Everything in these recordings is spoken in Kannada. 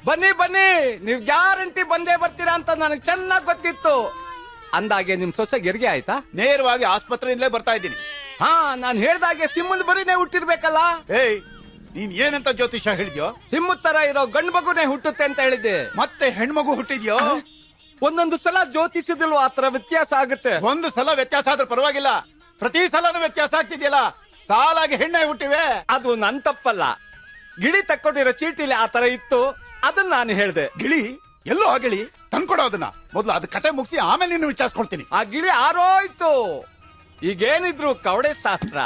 ಬನ್ನಿ ಬನ್ನಿ, ನೀವ್ ಗ್ಯಾರಂಟಿ ಬಂದೇ ಬರ್ತೀರಾ ಅಂತ ನನಗೆ ಚೆನ್ನಾಗಿ ಗೊತ್ತಿತ್ತು. ಅಂದಾಗೆ ನಿಮ್ ಸೊಸೆ ಹೆರಿಗೆ ಆಯ್ತಾ? ನೇರವಾಗಿ ಆಸ್ಪತ್ರೆಯಿಂದಲೇ ಬರ್ತಾ ಇದ್ದೀನಿ. ಹಾ, ನಾನ್ ಹೇಳ್ದಾಗೆ ಸಿಂಹದ ಬರೀನೇ ಹುಟ್ಟಿರ್ಬೇಕಲ್ಲ. ಏಯ್, ನೀನ್ ಏನಂತ ಜ್ಯೋತಿಷ ಹೇಳಿದ್ಯೋ? ಸಿಂಹದ ತರ ಇರೋ ಗಂಡು ಮಗುನೇ ಹುಟ್ಟುತ್ತೆ ಅಂತ ಹೇಳಿದ್ದೆ. ಮತ್ತೆ ಹೆಣ್ಮಗು ಹುಟ್ಟಿದ್ಯೋ? ಒಂದೊಂದು ಸಲ ಜ್ಯೋತಿಷದಲ್ಲೂ ಆತರ ವ್ಯತ್ಯಾಸ ಆಗುತ್ತೆ. ಒಂದು ಸಲ ವ್ಯತ್ಯಾಸ ಆದ್ರೂ ಪರವಾಗಿಲ್ಲ, ಪ್ರತಿ ಸಲನೂ ವ್ಯತ್ಯಾಸ ಆಗ್ತಿದ್ಯಲ್ಲ. ಸಾಲಾಗಿ ಹೆಣ್ಣೆ ಹುಟ್ಟಿವೆ. ಅದು ನನ್ ತಪ್ಪಲ್ಲ. ಗಿಳಿ ತಕ್ಕೊಂಡಿರೋ ಚೀಟಿಲಿ ಆತರ ಇತ್ತು, ಅದನ್ನ ನಾನು ಹೇಳ್ದೆ. ಗಿಳಿ ಎಲ್ಲೋ ಆ ಗಿಳಿ ತಂದ್ಕೊಡೋ ಅದನ್ನ. ಮೊದ್ಲು ಅದ್ ಕತೆ ಮುಗಿಸಿ ಆಮೇಲೆ ನಿನ್ನ ವಿಚಾರಿಸ್ಕೊಳ್ತೀನಿ. ಆ ಗಿಳಿ ಆರೋಯ್ತು. ಈಗೇನಿದ್ರು ಕವಡೆ ಶಾಸ್ತ್ರ.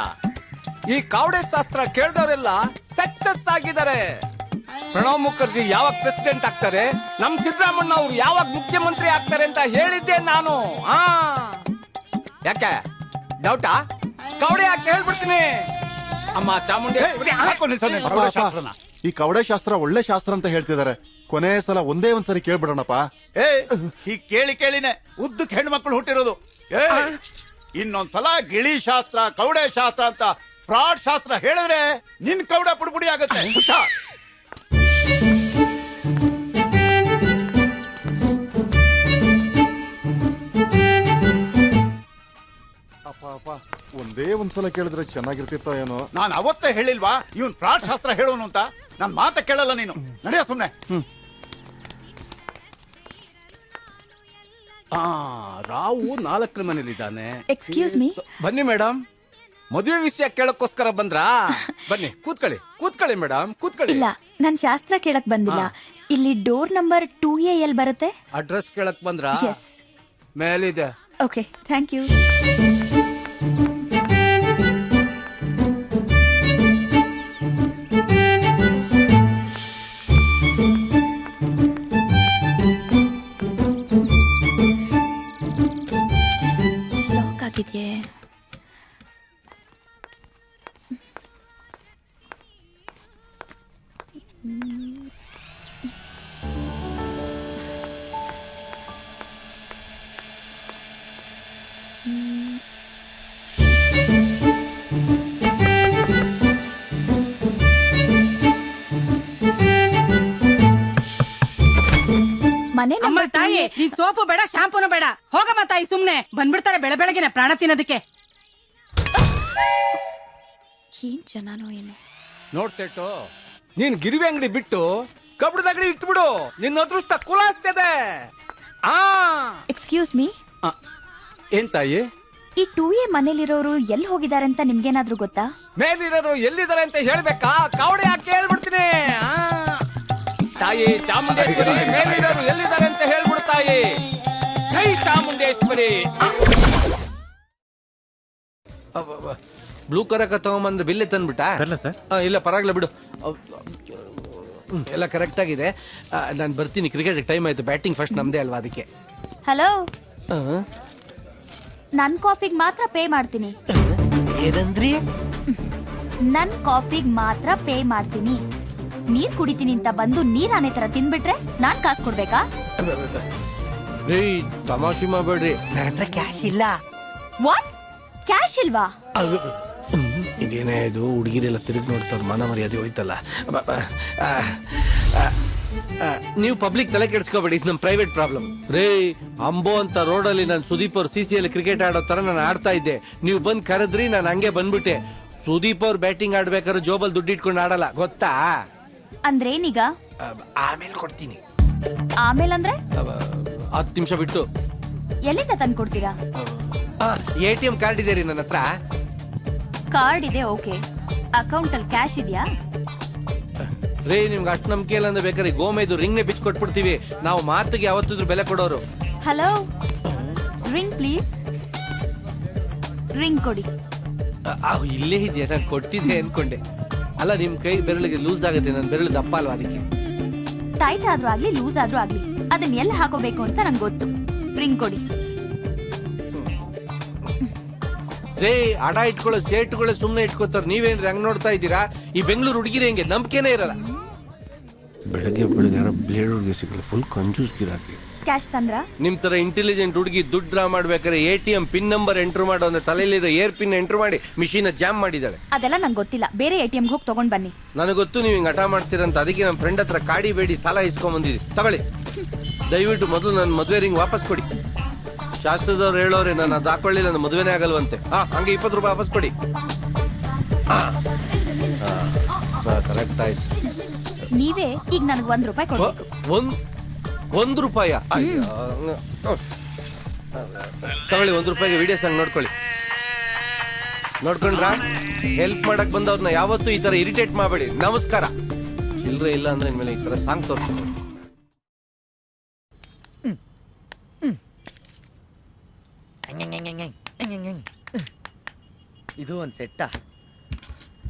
ಈ ಕವಡೆ ಶಾಸ್ತ್ರ ಕೇಳಿದವರೆಲ್ಲ ಸಕ್ಸಸ್ ಆಗಿದ್ದಾರೆ. ಪ್ರಣವ್ ಮುಖರ್ಜಿ ಯಾವಾಗ ಪ್ರೆಸಿಡೆಂಟ್ ಆಗ್ತಾರೆ, ನಮ್ ಸಿದ್ದರಾಮಣ್ಣ ಅವ್ರು ಯಾವಾಗ ಮುಖ್ಯಮಂತ್ರಿ ಆಗ್ತಾರೆ ಅಂತ ಹೇಳಿದ್ದೆ ನಾನು. ಯಾಕೆ ಡೌಟಾ? ಕವಡೆ ಯಾಕೆ ಹೇಳ್ಬಿಡ್ತೀನಿ. ಅಮ್ಮ ಚಾಮುಂಡೇಶ್ವರಿ. ಈ ಕವಡೆ ಶಾಸ್ತ್ರ ಒಳ್ಳೆ ಶಾಸ್ತ್ರ ಅಂತ ಹೇಳ್ತಿದ್ದಾರೆ. ಕೊನೆ ಸಲ ಒಂದೇ ಒಂದ್ಸರಿ ಕೇಳ್ಬಿಡೋಣಪ್ಪ. ಈ ಕೇಳಿ ಕೇಳಿನೇ ಉದ್ದಕ್ಕೆ ಹೆಣ್ಮಕ್ಳು ಹುಟ್ಟಿರೋದು. ಇನ್ನೊಂದ್ಸಲ ಗಿಳಿ ಶಾಸ್ತ್ರ, ಕವಡೆ ಶಾಸ್ತ್ರ ಅಂತ ಫ್ರಾಡ್ ಶಾಸ್ತ್ರ ಹೇಳಿದ್ರೆ ನಿನ್ ಕವಡೆ ಪುಡಿಪುಡಿ ಆಗುತ್ತೆ. ಹುಷಾರ್. ಅಪ್ಪ, ಒಂದೇ ಒಂದ್ಸಲ ಕೇಳಿದ್ರೆ ಚೆನ್ನಾಗಿರ್ತಿತ್ತ ಏನೋ. ನಾನು ಅವತ್ತೇ ಹೇಳಿಲ್ವಾ ಇವನ್ ಫ್ರಾಡ್ ಶಾಸ್ತ್ರ ಹೇಳೋನು ಅಂತ? ನನ್ ಮಾತ ಕೇಳಲ್ಲ ನೀನು. ನಡೆಯ ಸುಮ್ನೆ. ರಾವು 4ರ ಮನೇಲಿದ್ದಾನೆ. Excuse me. ಬನ್ನಿ ಮೇಡಮ್, ಮದುವೆ ವಿಷಯ ಕೇಳಕ್ಕೋಸ್ಕರ ಬಂದ್ರಾ? ಬನ್ನಿ ಕೂತ್ಕೊಳ್ಳಿ. ಕೂತ್ಕೊಳ್ಳಿ ಮೇಡಮ್, ಕೂತ್ಕೊಳ್ಳಿ. ಇಲ್ಲ, ನಾನ್ ಶಾಸ್ತ್ರ ಕೇಳಕ್ ಬಂದಿಲ್ಲ. ಇಲ್ಲಿ ಡೋರ್ ನಂಬರ್ 2A ಎಲ್ಲಿ ಬರುತ್ತೆ? ಅಡ್ರೆಸ್ ಕೇಳಕ್ ಬಂದ್ರಾ? ಎಸ್, ಮೇಲಿದೆ. Okay, thank you. ಲಾಕ್ ಆಗಿದೆಯೇ? ಅಮ್ಮ ತಾಯಿ, ನೀನ್ ಸೋಪು ಬೇಡ, ಶಾಂಪೂನು ಬೇಡ. ಹೋಗಮ್ಮ ತಾಯಿ, ಸುಮ್ನೆ ಬಂದ್ಬಿಡ್ತಾರೆ ಬೆಳಗ್ಗೆ ಪ್ರಾಣ ತಿನ್ನೋದಕ್ಕೆ. ಏನ್ ಜನನೋ ಏನು. ನೋಡ್ ಸೆಟ್ಟು, ನೀನ್ ಗಿರಿವಿ ಅಂಗಡಿ ಬಿಟ್ಟು ಕಬ್ಬಣದ ಅಂಗಡಿ ಇಟ್ಬಿಡು. ನಿನ್ನ ಅದೃಷ್ಟ ಕುಲಾಸ್ತದೆ. Excuse me. ಏನ್ ತಾಯಿ? ಈ 2A ಮನೇಲಿರೋರು ಎಲ್ಲಿ ಹೋಗಿದ್ದಾರೆ ಅಂತ ನಿಮ್ಗೇನಾದ್ರೂ ಗೊತ್ತಾ? ಮೇಲಿರೋರು ಎಲ್ಲಿದ್ದಾರೆ ಅಂತ ಹೇಳ್ಬೇಕಾ? ಕವಡೆ ಯಾಕೆ ಹೇಳ್ಬಿಡ್ತೀನಿ. ತಾಯಿ ಚಾಮುಂಡೇಶ್ವರಿ, ಮೇಲಿರೋರು ಎಲ್ಲಿದ್ದಾರೆ ಅಂತ ಹೇಳ್ಬಿಡು ತಾಯಿ. ಜೈ ಚಾಮುಂಡೇಶ್ವರಿ. ಬ್ಲೂ ಕರಕ ತಗೊಂಬಂದ್ರೆ ಬಿಲ್ಲೆ ತಂದ್ಬಿಟ್ಟ? ಇಲ್ಲ ಪರವಾಗಿಲ್ಲ ಬಿಡು, ಎಲ್ಲ ಕರೆಕ್ಟ್ ಆಗಿದೆ. ನಾನು ಬರ್ತೀನಿ, ಕ್ರಿಕೆಟ್ ಟೈಮ್ ಆಯ್ತು. ಬ್ಯಾಟಿಂಗ್ ಫಸ್ಟ್ ನಮ್ದೇ ಅಲ್ವಾ, ಅದಕ್ಕೆ. ಹಲೋ, ನನ್ ಕಾಫಿಗ್ ಮಾತ್ರ ಪೇ ಮಾಡ್ತೀನಿ. ಏನಂದ್ರಿ? ನನ್ ಕಾಫಿಗ್ ಮಾತ್ರ ಪೇ ಮಾಡ್ತೀನಿ. ನೀರ್ ಕುಡಿತೀನಿ ಅಂತ ಬಂದು ನೀರ್ ಆನೆ ತರ ತಿನ್ಬಿಟ್ರೆ ನಾನ್ ಕಾಸು ಕೊಡ್ಬೇಕಾ? ತಮಾಷೆ ಮಾಡಬೇಡ್ರಿ, ನನ್ನ ಹತ್ರ ಕ್ಯಾಶ್ ಇಲ್ಲ. ವಾಟ್? ಕ್ಯಾಶ್ ಇಲ್ವಾ? ಇದೇನೇ ಇದು, ಹುಡುಗಿರೆಲ್ಲ ತಿರುಗಿ ನೋಡ್ತಾವ್ರ, ಮಾನ ಮರ್ಯಾದೆ ಹೋಯ್ತಲ್ಲ. ನೀವು ಪಬ್ಲಿಕ್ ತಲೆ ಕೆಡಿಸ್ಕೋಬೇಡಿ, ಇದು ನಮ್ ಪ್ರೈವೇಟ್ ಪ್ರಾಬ್ಲಮ್. ಅಂಬೋ ಅಂತ ರೋಡಲ್ಲಿ ನಾನು ಸುದೀಪ್ ಅವ್ರ CCಯಲ್ಲಿ ಕ್ರಿಕೆಟ್ ಆಡೋ ತರ ನಾನು ಆಡ್ತಾ ಇದ್ದೆ. ನೀವು ಬಂದ್ ಕರೆದ್ರಿ, ನಾನು ಹಂಗೆ ಬಂದ್ಬಿಟ್ಟೆ. ಸುದೀಪ್ ಅವ್ರು ಬ್ಯಾಟಿಂಗ್ ಆಡ್ಬೇಕಾದ್ರೆ ಜೋಬಲ್ ದುಡ್ಡು ಇಟ್ಕೊಂಡು ಆಡಲ್ಲ, ಗೊತ್ತಾ? ಅಂದ್ರೇನೀಗ? ಆಮೇಲೆ ಕೊಡ್ತೀನಿ. ಆಮೇಲೆ ಅಂದ್ರೆ 10 ನಿಮಿಷ ಬಿಟ್ಟು. ಎಲ್ಲಿಂದ ತಂದು ಕೊಡ್ತೀರಾ? ATM ಕಾರ್ಡ್ ಇದೆ ರೀ ನನ್ನ ಹತ್ರ. ಕಾರ್ಡ್ ಇದೆ, ಓಕೆ. ಅಕೌಂಟ್ ಅಲ್ಲಿ ಕ್ಯಾಶ್ ಇದೆಯಾ? ನಿಮ್ಗೆ ಅಷ್ಟು ನಂಬಿಕೆ ಇಲ್ಲ ಅಂದ್ರೆ ಬೇಕಾದ್ರೆ ಗೋಮೇದು ರಿಂಗ್ನೇ ಬಿಚ್ಚಿ ಕೊಟ್ಬಿಡ್ತೀವಿ. ನಾವು ಮಾತಿಗೆ ಯಾವತ್ತಿದ್ರು ಬೆಲೆ ಕೊಡೋರು. Hello, ring please. ರಿಂಗ್ ಕೊಡಿ. ಇಲ್ಲೇ ಇದೆಯಾ? ನಾನು ಕೊಟ್ಟಿದ್ದೆ ಅನ್ಕೊಂಡೆ. ಅಲ್ಲ, ನಿಮ್ ಕೈ ಬೆರಳಿಗೆ ಲೂಸ್ ಆಗುತ್ತೆ, ನನ್ನ ಬೆರಳು ದಪ್ಪ ಅಲ್ವಾ, ಅದಕ್ಕೆ. ಟೈಟ್ ಆದ್ರೂ ಆಗ್ಲಿ, ಲೂಸ್ ಆದ್ರೂ ಆಗ್ಲಿ, ಅದನ್ನ ಎಲ್ಲಿ ಹಾಕೋಬೇಕು ಅಂತ ನಂಗೆ ಗೊತ್ತು. ರಿಂಗ್ ಕೊಡಿ. ಅಡ ಇಟ್ಕೊಳ್ಳೋ ಸೇಟುಗಳೇ ಸುಮ್ನೆ ಇಟ್ಕೋತಾರ. ನೀವೇನ್ರಿ ಹಂಗ್ ನೋಡ್ತಾ ಇದ್ದೀರಾ? ಈ ಬೆಂಗಳೂರು ಹುಡುಗಿರಿ ಹೆಂಗೆ ನಂಬಿಕೆನೇ ಇರಲ್ಲ. ಬೆಳಗ್ಗೆ ಯಾರೋ ಬ್ಲೇಡ್ ಹುಡುಗಿ ಸಿಗಲ್ಲ, ಫುಲ್ ಕಂಜೂಸ್ ಗಿರಾಕಿ. ಕ್ಯಾಶ್ ತಂದ್ರ? ನಿಮ್ ತರ ಇಂಟೆಲಿಜೆಂಟ್ ಹುಡುಗಿ ದುಡ್ಡು ಡ್ರಾ ಮಾಡ್ಬೇಕಾದ್ರೆ ATM ಪಿನ್ ನಂಬರ್ ಎಂಟರ್ ಮಾಡೋ ಅಂದ್ರೆ ತಲೆಯಲ್ಲಿರೋ ಏರ್ ಪಿನ್ ಎಂಟರ್ ಮಾಡಿ ಮಿಷಿನ್ ಜಾಮ್ ಮಾಡಿದಾಳೆ. ಅದೆಲ್ಲ ನಂಗೆ ಗೊತ್ತಿಲ್ಲ, ಬೇರೆ ATM ಹೋಗಿ ತಗೊಂಡ್ ಬನ್ನಿ. ನನಗೆ ಗೊತ್ತು ನೀವು ಹಿಂಗ್ ಹಠ ಮಾಡ್ತೀರಂತ, ಅದಕ್ಕೆ ನಮ್ಮ ಫ್ರೆಂಡ್ ಹತ್ರ ಕಾಡಿ ಬೇಡಿ ಸಾಲ ಇಸ್ಕೊಂಡ್ ಬಂದಿದ್ವಿ. ತಗೊಳ್ಳಿ, ದಯವಿಟ್ಟು ಮೊದಲು ನನ್ನ ಮದುವೆ ರಿಂಗ್ ವಾಪಸ್ ಕೊಡಿ. ಶಾಸ್ತ್ರದವ್ರು ಹೇಳೋರೆ ನಾನು ಅದು ಹಾಕೊಳ್ಳಿಲ್ಲ ನನ್ನ ಮದುವೆನೇ ಆಗಲ್ವಂತೆ. ಹಂಗೆ 20 ರೂಪಾಯಿ ವಾಪಸ್ ಕೊಡಿ. ಕರೆಕ್ಟ್ ಆಯ್ತು. ನೀವೇ ಈಗ ನನಗೆ 1 ರೂಪಾಯಿ ಕೊಡ್ಬೇಕು. 1 ರೂಪಾಯ? ತಗೊಳ್ಳಿ, 1 ರೂಪಾಯಿಗೆ ವಿಡಿಯೋ ಸಾಂಗ್ ನೋಡ್ಕೊಳ್ಳಿ. ನೋಡ್ಕೊಂಡ್ರ? ಹೆಲ್ಪ್ ಮಾಡಕ್ ಬಂದವ್ರನ್ನ ಯಾವತ್ತೂ ಈ ತರ ಇರಿಟೇಟ್ ಮಾಡಬೇಡಿ. ನಮಸ್ಕಾರ. ಚಿಲ್ರೆ ಇಲ್ಲ ಅಂದ್ರೆ ಇನ್ಮೇಲೆ ಈ ತರ ಸಾಂಗ್ ತೋರಿಸ್ತೀನಿ. ಇದು ಒಂದು ಸೆಟ್ಟ.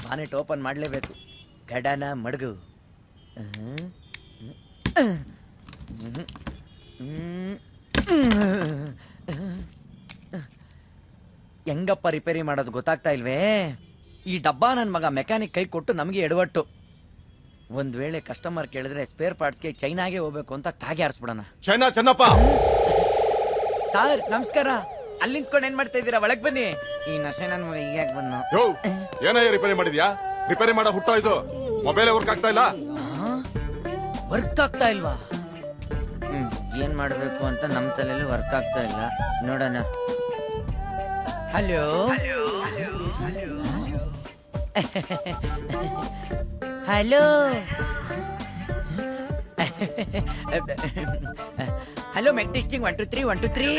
ಬಾನೆಟ್ ಓಪನ್ ಮಾಡಲೇಬೇಕು. ಗಡನ ಮಡಗು. ಹೆಂಗಪ್ಪ ರಿಪೇರಿ ಮಾಡೋದು ಗೊತ್ತಾಗ್ತಾ ಇಲ್ವೇ? ಈ ಡಬ್ಬ ನನ್ನ ಮಗ ಮೆಕ್ಯಾನಿಕ್ ಕೈ ಕೊಟ್ಟು ನಮಗೆ ಎಡವಟ್ಟು. ಒಂದ್ ವೇಳೆ ಕಸ್ಟಮರ್ ಕೇಳಿದ್ರೆ ಸ್ಪೇರ್ ಪಾರ್ಟ್ಸ್ಗೆ ಚೈನಾಗೆ ಹೋಗ್ಬೇಕು ಅಂತ ಕಾಗೆ ಆರಿಸ್ಬಿಡೋಣ. ಚೈನಾ ಚೆನ್ನಪ್ಪ ಸರ್ ನಮಸ್ಕಾರ. ಅಲ್ಲಿ ನಿಂತ್ಕೊಂಡು ಏನ್ ಮಾಡ್ತಾ ಇದ್ದೀರಾ? ಒಳಗ್ ಬನ್ನಿ. ಈ ನಶೆ ನನ್ ಮಗ ಈಗ ಬಂದು. ಯೋ, ಏನಯ್ಯ ರಿಪೇರಿ ಮಾಡಿದ್ಯಾ? ರಿಪೇರಿ ಮಾಡೋ ಹುಟ್ಟಾಯ್ತು, ಮೊಬೈಲ್ ವರ್ಕ್ ಆಗ್ತಾ ಇಲ್ಲ. ವರ್ಕ್ ಆಗ್ತಾ ಇಲ್ವಾ? ಏನ್ ಮಾಡ್ಬೇಕು ಅಂತ ನಮ್ ತಲೆಯಲ್ಲಿ ವರ್ಕ್ ಆಗ್ತಾ ಇಲ್ಲ. ನೋಡೋಣ. Hello hello hello mic testing 1 2 3 1 2 3.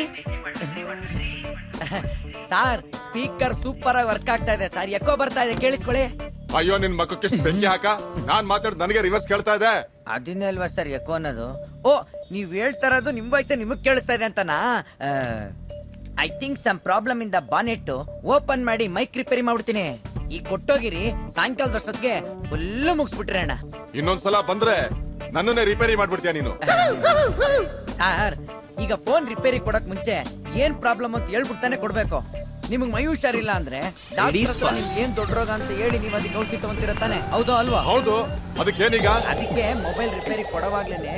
Sir speaker super ಆಗಿ ವರ್ಕ್ ಆಗ್ತಾ ಇದೆ ಸರ್. ಎಕೋ ಬರ್ತಾ ಇದೆ, ಕೇಳಿಸ್ಕೊಳ್ಳಿ. ಅಯ್ಯೋ, ನಿನ್ ಮಕ್ಕಕ್ಕೆ ಬೆಂಕಿ ಹಾಕ. ನಾನ್ ಮಾತಾಡ್ ನನಗೆ ರಿವರ್ಸ್ ಕೇಳ್ತಾ ಇದೆ. ಅದನ್ನೇ ಅಲ್ವಾ ಸರ್ ಎಕೋ ಅನ್ನೋದು? ಓ, ನೀವ್ ಹೇಳ್ತಾ ಇರೋದು ನಿಮ್ ವಾಯ್ಸ್ ನಿಮಗ್ ಕೇಳಿಸ್ತಾ ಇದೆ ಅಂತನಾ? I think some problem in the bonnet. Open ಮಾಡಿ ಮೈಕ್ ರಿಪೇರಿ ಮಾಡ್ಬಿಡ್ತೀನಿ. ಈಗ ಕೊಟ್ಟೋಗಿರಿ, ಸಾಯಂಕಾಲದ ಅಷ್ಟೊತ್ತಿಗೆ ಫುಲ್ ಮುಗಿಸ್ಬಿಟ್ರೆ ಅಣ್ಣ. ಇನ್ನೊಂದ್ಸಲ ಬಂದ್ರೆ ನನ್ನನ್ನೇ ರಿಪೇರಿ ಮಾಡ್ಬಿಡ್ತೀಯ ನೀನು. ಸರ್, ಈಗ ಫೋನ್ ರಿಪೇರಿ ಕೊಡಕ್ ಮುಂಚೆ ಏನ್ ಪ್ರಾಬ್ಲಮ್ ಅಂತ ಹೇಳ್ಬಿಡ್ತಾನೆ ಕೊಡ್ಬೇಕು. ನಿಮಗ್ ಮೈ ಹುಷಾರಿಲ್ಲ ಅಂದ್ರೆ ಏನ್ ದೊಡ್ಡ ರೋಗ ಅಂತ ಹೇಳಿ ನೀವು ಅದಕ್ಕೆ ಔಷಧಿ ತಗೊಂತಿರತ್ತಾನೆ, ಹೌದೋ ಅಲ್ವಾ? ಹೌದು. ಅದಕ್ಕೇನೀಗ? ಅದಕ್ಕೆ ಮೊಬೈಲ್ ರಿಪೇರಿ ಕೊಡವಾಗ್ಲೇನೆ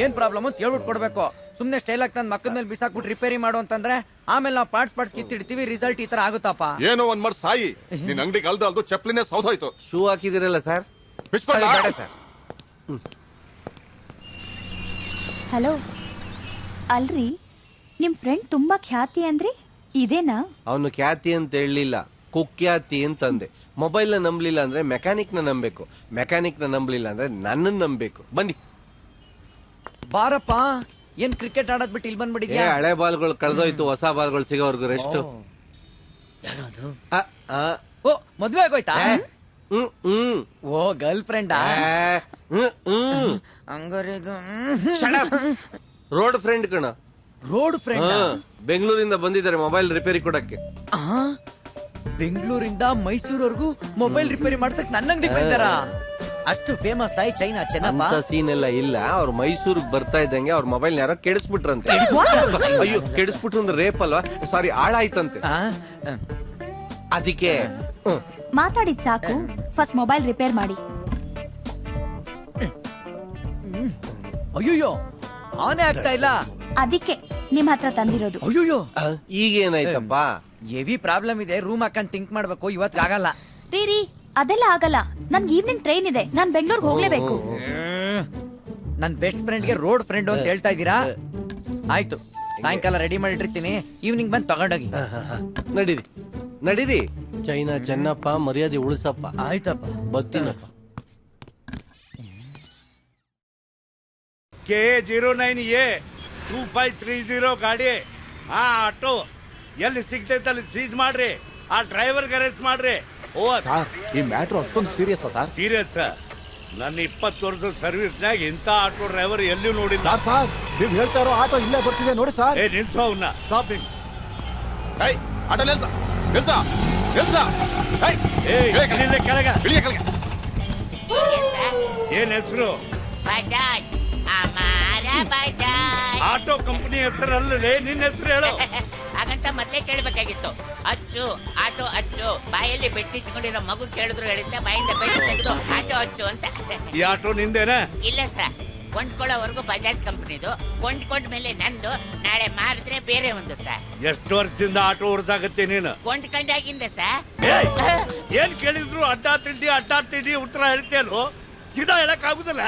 ಏನ್ ಪ್ರಾಬ್ಲಮ್ ಅಂತ ಹೇಳ್ಬಿಟ್ಟು ಕೊಡ್ಬೇಕು. ಸುಮ್ನೆ ಸ್ಟೈಲ್ ಆಗಿ ತಂದ್ ಮಕ್ಕದ ಮೇಲೆ ಬಿಸಾಕ್ಬಿಟ್ಟು ರಿಪೇರಿ ಮಾಡು ಅಂತಂದ್ರೆ ಆಮೇಲೆ ನಾವು ಪಾರ್ಟ್ಸ್ ಕಿತ್ತಿಡ್ತೀವಿ. ರಿಸಲ್ಟ್ ಈ ತರ ಆಗುತ್ತಪ್ಪ. ಏನೋ ಒಂದ್ ಮಾಡಿ ಸಾಯಿ. ನಿನ್ ಅಂಗಡಿ ಅಲ್ದು ಚಪ್ಲಿನೇ ಸೌದೋಯ್ತು. ಶೂ ಹಾಕಿದಿರಲ್ಲ ಸರ್? ಬಿಚ್ಕೊಂಡ ಸರ್. ಹಲೋ, ಅಲ್ರಿ ನಿಮ್ ಫ್ರೆಂಡ್ ತುಂಬಾ ಖ್ಯಾತಿ ಅಂದ್ರಿ, ಇದೇನಾ? ಅವನು ಖ್ಯಾತಿ ಅಂತ ಹೇಳಲಿಲ್ಲ, ಕುಖ್ಯಾತಿ ಅಂತಂದೆ. ಮೊಬೈಲ್ ನ ನಂಬಲಿಲ್ಲ ಅಂದ್ರೆ ಮೆಕ್ಯಾನಿಕ್ ನ ನಂಬಬೇಕು, ಮೆಕ್ಯಾನಿಕ್ ನ ನಂಬಲಿಲ್ಲ ಅಂದ್ರೆ ನನ್ನನ್ನು ನಂಬಬೇಕು. ಬನ್ನಿ ಬಾರಪ್ಪ. ಏನ್ ಕ್ರಿಕೆಟ್ ಆಡೋದ್ ಬಿಟ್ಟು ಇಲ್ಲಿ ಬಂದ್ಬಿಟ್ಟಿದ್ಯಾ? ಹಳೆ ಬಾಲ್ಗಳು ಕಳೆದೋಯ್ತು, ಹೊಸ ಬಾಲ್ಗಳು ಸಿಗೋವರ್ಗು ರೆಸ್ಟ್. ಯಾರದು? ಓ, ಮದ್ವೆ ಆಗೋಯ್ತಾ? ಓ, ಗರ್ಲ್ ಫ್ರೆಂಡಾ? ಹಂಗಾರೆ ಇದು ರೋಡ್ ಫ್ರೆಂಡ್ ಕಣ. Road friend? ಬೆಂಗಳೂರಿಂದ ಬಂದಿದ್ದಾರೆ ಮೊಬೈಲ್ ರಿಪೇರಿ ಕೊಡಕ್ಕೆ. ಬೆಂಗಳೂರಿಂದ ಮೈಸೂರ್ವರೆಗೂ ಮೊಬೈಲ್ ರಿಪೇರಿ ಮಾಡ್ಸಕ್ ನನ್ನ ಅಂಗಡಿ ಬಂದಾರ? ಅಷ್ಟು ಫೇಮಸ್ ಆಯ್ ಚೈನಾ ಚೆನ್ನಪ್ಪ. ಸೀನ್ ಎಲ್ಲ ಇಲ್ಲ. ಅವ್ರು ಮೈಸೂರಿಗೆ ಬರ್ತಾ ಇದ್ದಂಗೆ ಅವ್ರ ಮೊಬೈಲ್ ಯಾರೋ ಕೆಡಿಸ್ಬಿಟ್ರಂತೆ. ಅಯ್ಯೋ, ಕೆಡಿಸ್ಬಿಟ್ರು ಅಂದ್ರೆ ರೇಪ್ ಅಲ್ವಾ? ಸಾರಿ, ಹಾಳಾಯ್ತಂತೆ. ಅದಕ್ಕೆ ಮಾತಾಡಿದ್ ಸಾಕು, ಫಸ್ಟ್ ಮೊಬೈಲ್ ರಿಪೇರ್ ಮಾಡಿ. ಅಯ್ಯೋ, ಆನೆ ಆಗ್ತಾ ಇಲ್ಲ. ಅದಕ್ಕೆ ನಿಮ್ ಹತ್ರ ತಂದಿರೋದು. ಅಯ್ಯೋ, ಈಗ ಏನಾಯ್ತಪ್ಪ? ಹೆವಿ ಪ್ರಾಬ್ಲಮ್ ಇದೆ. ರೂಮ್ ಹಾಕೊಂಡ್ ಥಿಂಕ್ ಮಾಡ್ಬೇಕು. ಇವತ್ತು ಆಗಲ್ಲ ರೀ, ಅದೆಲ್ಲ ಆಗಲ್ಲ. ನನ್ಗೆ ಈವ್ನಿಂಗ್ ಟ್ರೈನ್ ಇದೆ, ನಾನ್ ಬೆಂಗಳೂರಿಗೆ ಹೋಗ್ಲೇಬೇಕು. ನನ್ ಬೆಸ್ಟ್ ಫ್ರೆಂಡ್ಗೆ ರೋಡ್ ಫ್ರೆಂಡ್ ಅಂತ ಹೇಳ್ತಾ ಇದ್ದೀರಾ? ಆಯ್ತು, ಸಾಯಂಕಾಲ ರೆಡಿ ಮಾಡಿಟ್ಟಿರ್ತೀನಿ. ಈವ್ನಿಂಗ್ ಬಂದು ತಗೊಂಡೋಗಿ. ನಡೀರಿ ನಡೀರಿ. ಚೈನಾ ಚೆನ್ನಪ್ಪ, ಮರ್ಯಾದೆ ಉಳಿಸಪ್ಪ. ಆಯ್ತಪ್ಪ, ಬರ್ತೀನಪ್ಪ. KA09A 2530 ಗಾಡಿ. ಆಟೋ ಎಲ್ಲಿ ಸಿಗ್ತೈತೆ ಅಲ್ಲಿ ಸೀಜ್ ಮಾಡ್ರಿ. ಆ ಡ್ರೈವರ್ಗೆ ಅರೆಸ್ಟ್ ಮಾಡ್ರಿ. ಈ ಮ್ಯಾಟ್ರ್ ಅಷ್ಟೊಂದು ಸೀರಿಯಸ್ ಸರ್? ಸೀರಿಯಸ್. ನನ್ನ 20 ವರ್ಷದ ಸರ್ವಿಸ್ನಾಗ ಇಂಥ ಆಟೋ ಡ್ರೈವರ್ ಎಲ್ಲೂ ನೋಡಿಲ್ಲ. ಸರ್, ನೀವ್ ಹೇಳ್ತಾ ಇರೋ ಆಟೋ ಇಲ್ಲೇ ಬರ್ತಿದೆ ನೋಡಿ ಸರ್. ನಿಲ್ಸೋ ಅವನ್ನ. ಸ್ಟಾಪಿಂಗ್. ಆಟೋ ನಿಲ್ಸ ನಿಲ್ಸ ನಿಲ್ಸ. ಕೆಳಗ ಏನ್ ಹೆಸರು? ಬಜಾಜ್, ಅಮರ ಬಜಾಜ್. ಆಟೋ ಕಂಪನಿ ಹೆಸರಲ್ಲೇ ನಿನ್ನ ಹೆಸರು ಹೇಳು. ಹಾಗಂತ ಮೊದ್ಲೇ ಕೇಳ್ಬೇಕಾಗಿತ್ತು. ಅಚ್ಚು ಆಟೋ ಅಚ್ಚು, ಬಾಯಲ್ಲಿ ಬೆಟ್ಟಿಟ್ಕೊಂಡಿರೋ ಮಗು ಕೇಳಿದ್ರು ಹೇಳಿದ್ದೆ, ಬಾಯಿಂದ ಬೆಟ್ಟು ತೆಗೆದು ಆಟೋ ಅಚ್ಚು ಅಂತ. ಈ ಆಟೋ ನಿಂದೇನಾ? ಇಲ್ಲ ಸರ್, ಕೊಂಡ್ಕೊಳ್ಳೋವರೆಗೂ ಬಜಾಜ್ ಕಂಪನಿದು, ಕೊಂಡ್ಕೊಂಡ್ಮೇಲೆ ನಂದು. ನಾಳೆ ಮಾರಿದ್ರೆ ಬೇರೆ ಒಂದು ಸರ್. ಎಷ್ಟು ವರ್ಷದಿಂದ ಆಟೋ ಓಡಿಸಾಗತ್ತೆ ನೀನು? ಕೊಂಡ್ಕೊಂಡಾಗಿಂದ ಸರ್. ಏನ್ ಕೇಳಿದ್ರು ಅಡ್ಡ ತಿಂಡಿ ಉತ್ತರ ಹೇಳ್ತೇನು? ಸೀದಾ ಹೇಳಕ್ ಆಗುದಿಲ್ಲ.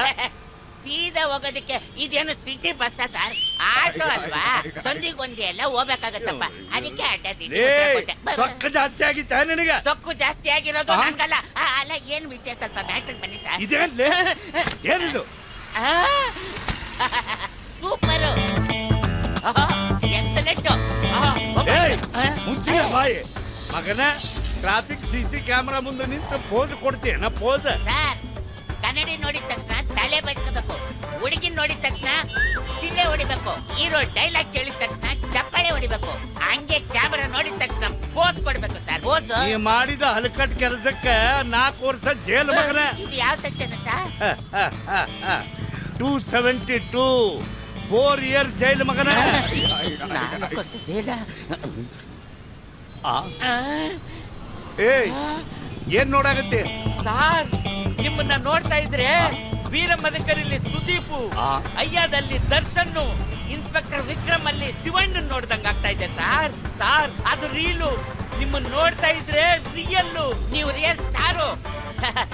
ಸೀದಾ ಹೋಗೋದಕ್ಕೆ ಇದೇನು ಸಿಟಿ ಬಸ್ ಸರ್, ಆಟೋ ಅಲ್ವಾ? ಸಂದಿಗೊಂದಿ ಎಲ್ಲ ಹೋಗ್ಬೇಕಾಗತ್ತಪ್ಪ, ಅದಕ್ಕೆ ಅಡ್ಡ ತಿಂಡಿ ಉತ್ತರ ಕೊಟ್ಟೆ. ಸೊಕ್ಕ ಜಾಸ್ತಿ ಆಗಿತ್ತ ನಿನಗೆ? ಸೊಕ್ಕು ಜಾಸ್ತಿ ಆಗಿರೋದು ನನ್ಗಲ್ಲ. ಅಲ್ಲ, ಏನ್ ವಿಷಯ? ಸ್ವಲ್ಪ ಮ್ಯಾಟ್ರಿಗೆ ಬನ್ನಿ ಸರ್. ಇದೇನ್ಲೇ? ಏನಿದು? Super, excellent. ಮುಚ್ಚಿನ ಬಾಯಿ ಮಗನ. ಟ್ರಾಫಿಕ್ ಸಿಸಿ ಕ್ಯಾಮೆರಾ ಮುಂದೆ ನಿಂತು ಪೋಸ್ ಕೊಡ್ತೀಯ ಪೋಸ್? ಸರ್, ಕನ್ನಡಿ ನೋಡಿದ ತಕ್ಷಣ ತಲೆ ಬಚ್ಕೋಬೇಕು, ಹುಡುಗಿನ ನೋಡಿದ ತಕ್ಷಣ ಶಿಲೆ ಹೊಡಿಬೇಕು, ಹೀರೋ ಡೈಲಾಗ್ ಕೇಳಿದ ತಕ್ಷಣ ಚಪ್ಪಾಳೆ ಹೊಡಿಬೇಕು, ಹಂಗೆ ಕ್ಯಾಮೆರಾ ನೋಡಿದ ತಕ್ಷಣ ಪೋಸ್ ಕೊಡ್ಬೇಕು ಸರ್. ಪೋಸ್ ನೀ ಮಾಡಿದ ಹಲಕಟ್ ಕೆಲಸಕ್ಕೆ 4 ವರ್ಷ ಜೈಲು ಮಗನ. ಇದು ಯಾವ ಸೆಕ್ಷನ್ ಸರ್? 272 4 ಇಯರ್ ಜೈಲು ಮಗನ. 4 ವರ್ಷ ಜೈಲ? ಏನ್ ನೋಡಾಗತ್ತೆ ಸಾರ್? ನಿಮ್ಮನ್ನ ನೋಡ್ತಾ ಇದ್ರೆ ವೀರ ಮದಕರಿಲಿ ಸುದೀಪ್, ಅಯ್ಯದಲ್ಲಿ ದರ್ಶನ್, ಇನ್ಸ್ಪೆಕ್ಟರ್ ವಿಕ್ರಮ್ ಅಲ್ಲಿ ಶಿವಣ್ಣ ನೋಡ್ದಂಗ ಆಗ್ತಾ ಇದೆ ಸಾರ್. ಸಾರ್, ಅದು ರೀಲು. ನಿಮ್ಮನ್ನ ನೋಡ್ತಾ ಇದ್ರೆ ರಿಯಲ್ಲು. ನೀವು ರಿಯಲ್ ಸ್ಟಾರು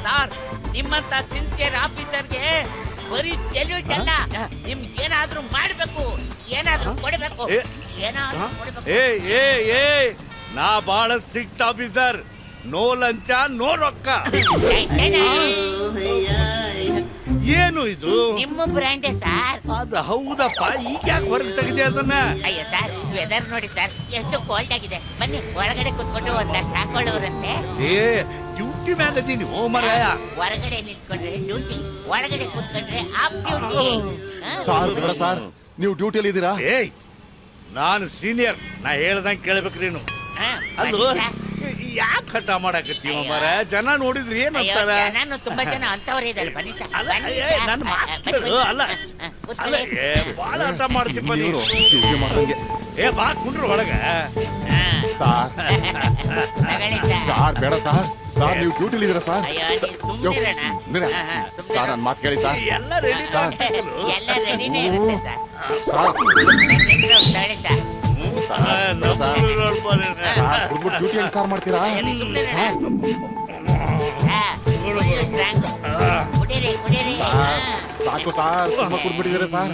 ಸಾರ್. ನಿಮ್ಮಂತ ಸಿನ್ಸಿಯರ್ ಆಫೀಸರ್ಗೆ ಬರೀ ಸೆಲ್ಯೂಟ್ ಅಲ್ಲ, ನಿಮ್ಗೆ ಏನಾದ್ರೂ ಮಾಡ್ಬೇಕು, ಏನಾದ್ರೂ ಕೊಡ್ಬೇಕು, ಏನಾದ್ರೂ ಕೊಡ್ಬೇಕು. ನಾ ಬಹಳ ಸ್ಟ್ರಿಕ್ಟ್ ಆಫೀಸರ್. ನೋ ಲಂಚ, ನೋ ರೊಕ್ಕ. ಏನು ಇದು? ನಿಮ್ಮ ಬ್ರ್ಯಾಂಡೆ ಸರ್. ಅದು ಹೌದಪ್ಪ. ಈಗ ಯಾಕೆ ಹೊರಗೆ ತೆಗೆದೆ ಅದನ್ನ? ಅಯ್ಯೋ ಸರ್, ವೆದರ್ ನೋಡಿ ಸರ್, ಎಷ್ಟು ಕೋಲ್ಡ್ ಆಗಿದೆ. ಬನ್ನಿ ಒಳಗಡೆ ಕುತ್ಕೊಂಡು ಒಂದಷ್ಟು ಹಾಕೊಳ್ಳೋರಂತೆ. Duty man ಅದೀನಿ. ಓ ಮರಾಯ, ಹೊರಗಡೆ ನಿಂತ್ಕೊಂಡ್ರೆ ಡ್ಯೂಟಿ, ಒಳಗಡೆ ಕುತ್ಕೊಂಡ್ರೆ ಆಫ್ ಡ್ಯೂಟಿ. ಸಾರ್ ಬೇಡ ಸಾರ್, ನೀವು ಡ್ಯೂಟಿಯಲ್ಲಿ ಇದ್ದೀರಾ? ನಾನು ಸೀನಿಯರ್, ನಾ ಹೇಳ್ದಂಗೆ ಕೇಳ್ಬೇಕು ನೀನು. ಅಲ್ಲೋ, ಯಾಕೆ ಹಠ ಮಾಡಕತ್ತೀವ ಮರ? ಜನ ನೋಡಿದ್ರಿ ಏನಂತಾರ? ನಾನು ತುಂಬಾ ಜನ ಅಂತವ್ರೆ ಇದ್ದಾರೆ. ಬನ್ನಿ ಸರ್, ನನ್ನ ಮಾತು ಅಲ್ಲ ಅಲ್ಲ, ಬಾಳ ಹಠ ಮಾಡ್ತೀಪ್ಪ ನೀನು. ಬಾ ಕುಂಡ್ರು ಒಳಗ. ಸಾರ್ ಸಾರ್ ಬೇಡ ಸಾರ್. ಸಾರ್ ನೀವು ಡ್ಯೂಟಿಲಿ ಇದ್ದೀರಾ ಸಾರ್? ಸಾರ್ ನನ್ನ ಮಾತು ಕೇಳಿ ಸಾರ್. ಎಲ್ಲ ರೆಡಿ ಸಾರ್. ಎಲ್ಲ ರೆಡಿನೇ ಇರುತ್ತೆ ಸರ್. ಸಾರ್ ತಗೊಳ್ಳಿ ಸರ್. ಡ್ಯೂಟಿ ಹೆಂಗ್ ಸಾರ್ ಮಾಡ್ತೀರಾ? ಸಾಕು ಸಾರ್, ತುಂಬಾ ಕುಡ್ಬಿಟ್ಟಿದ್ದೀರಾ ಸಾರ್.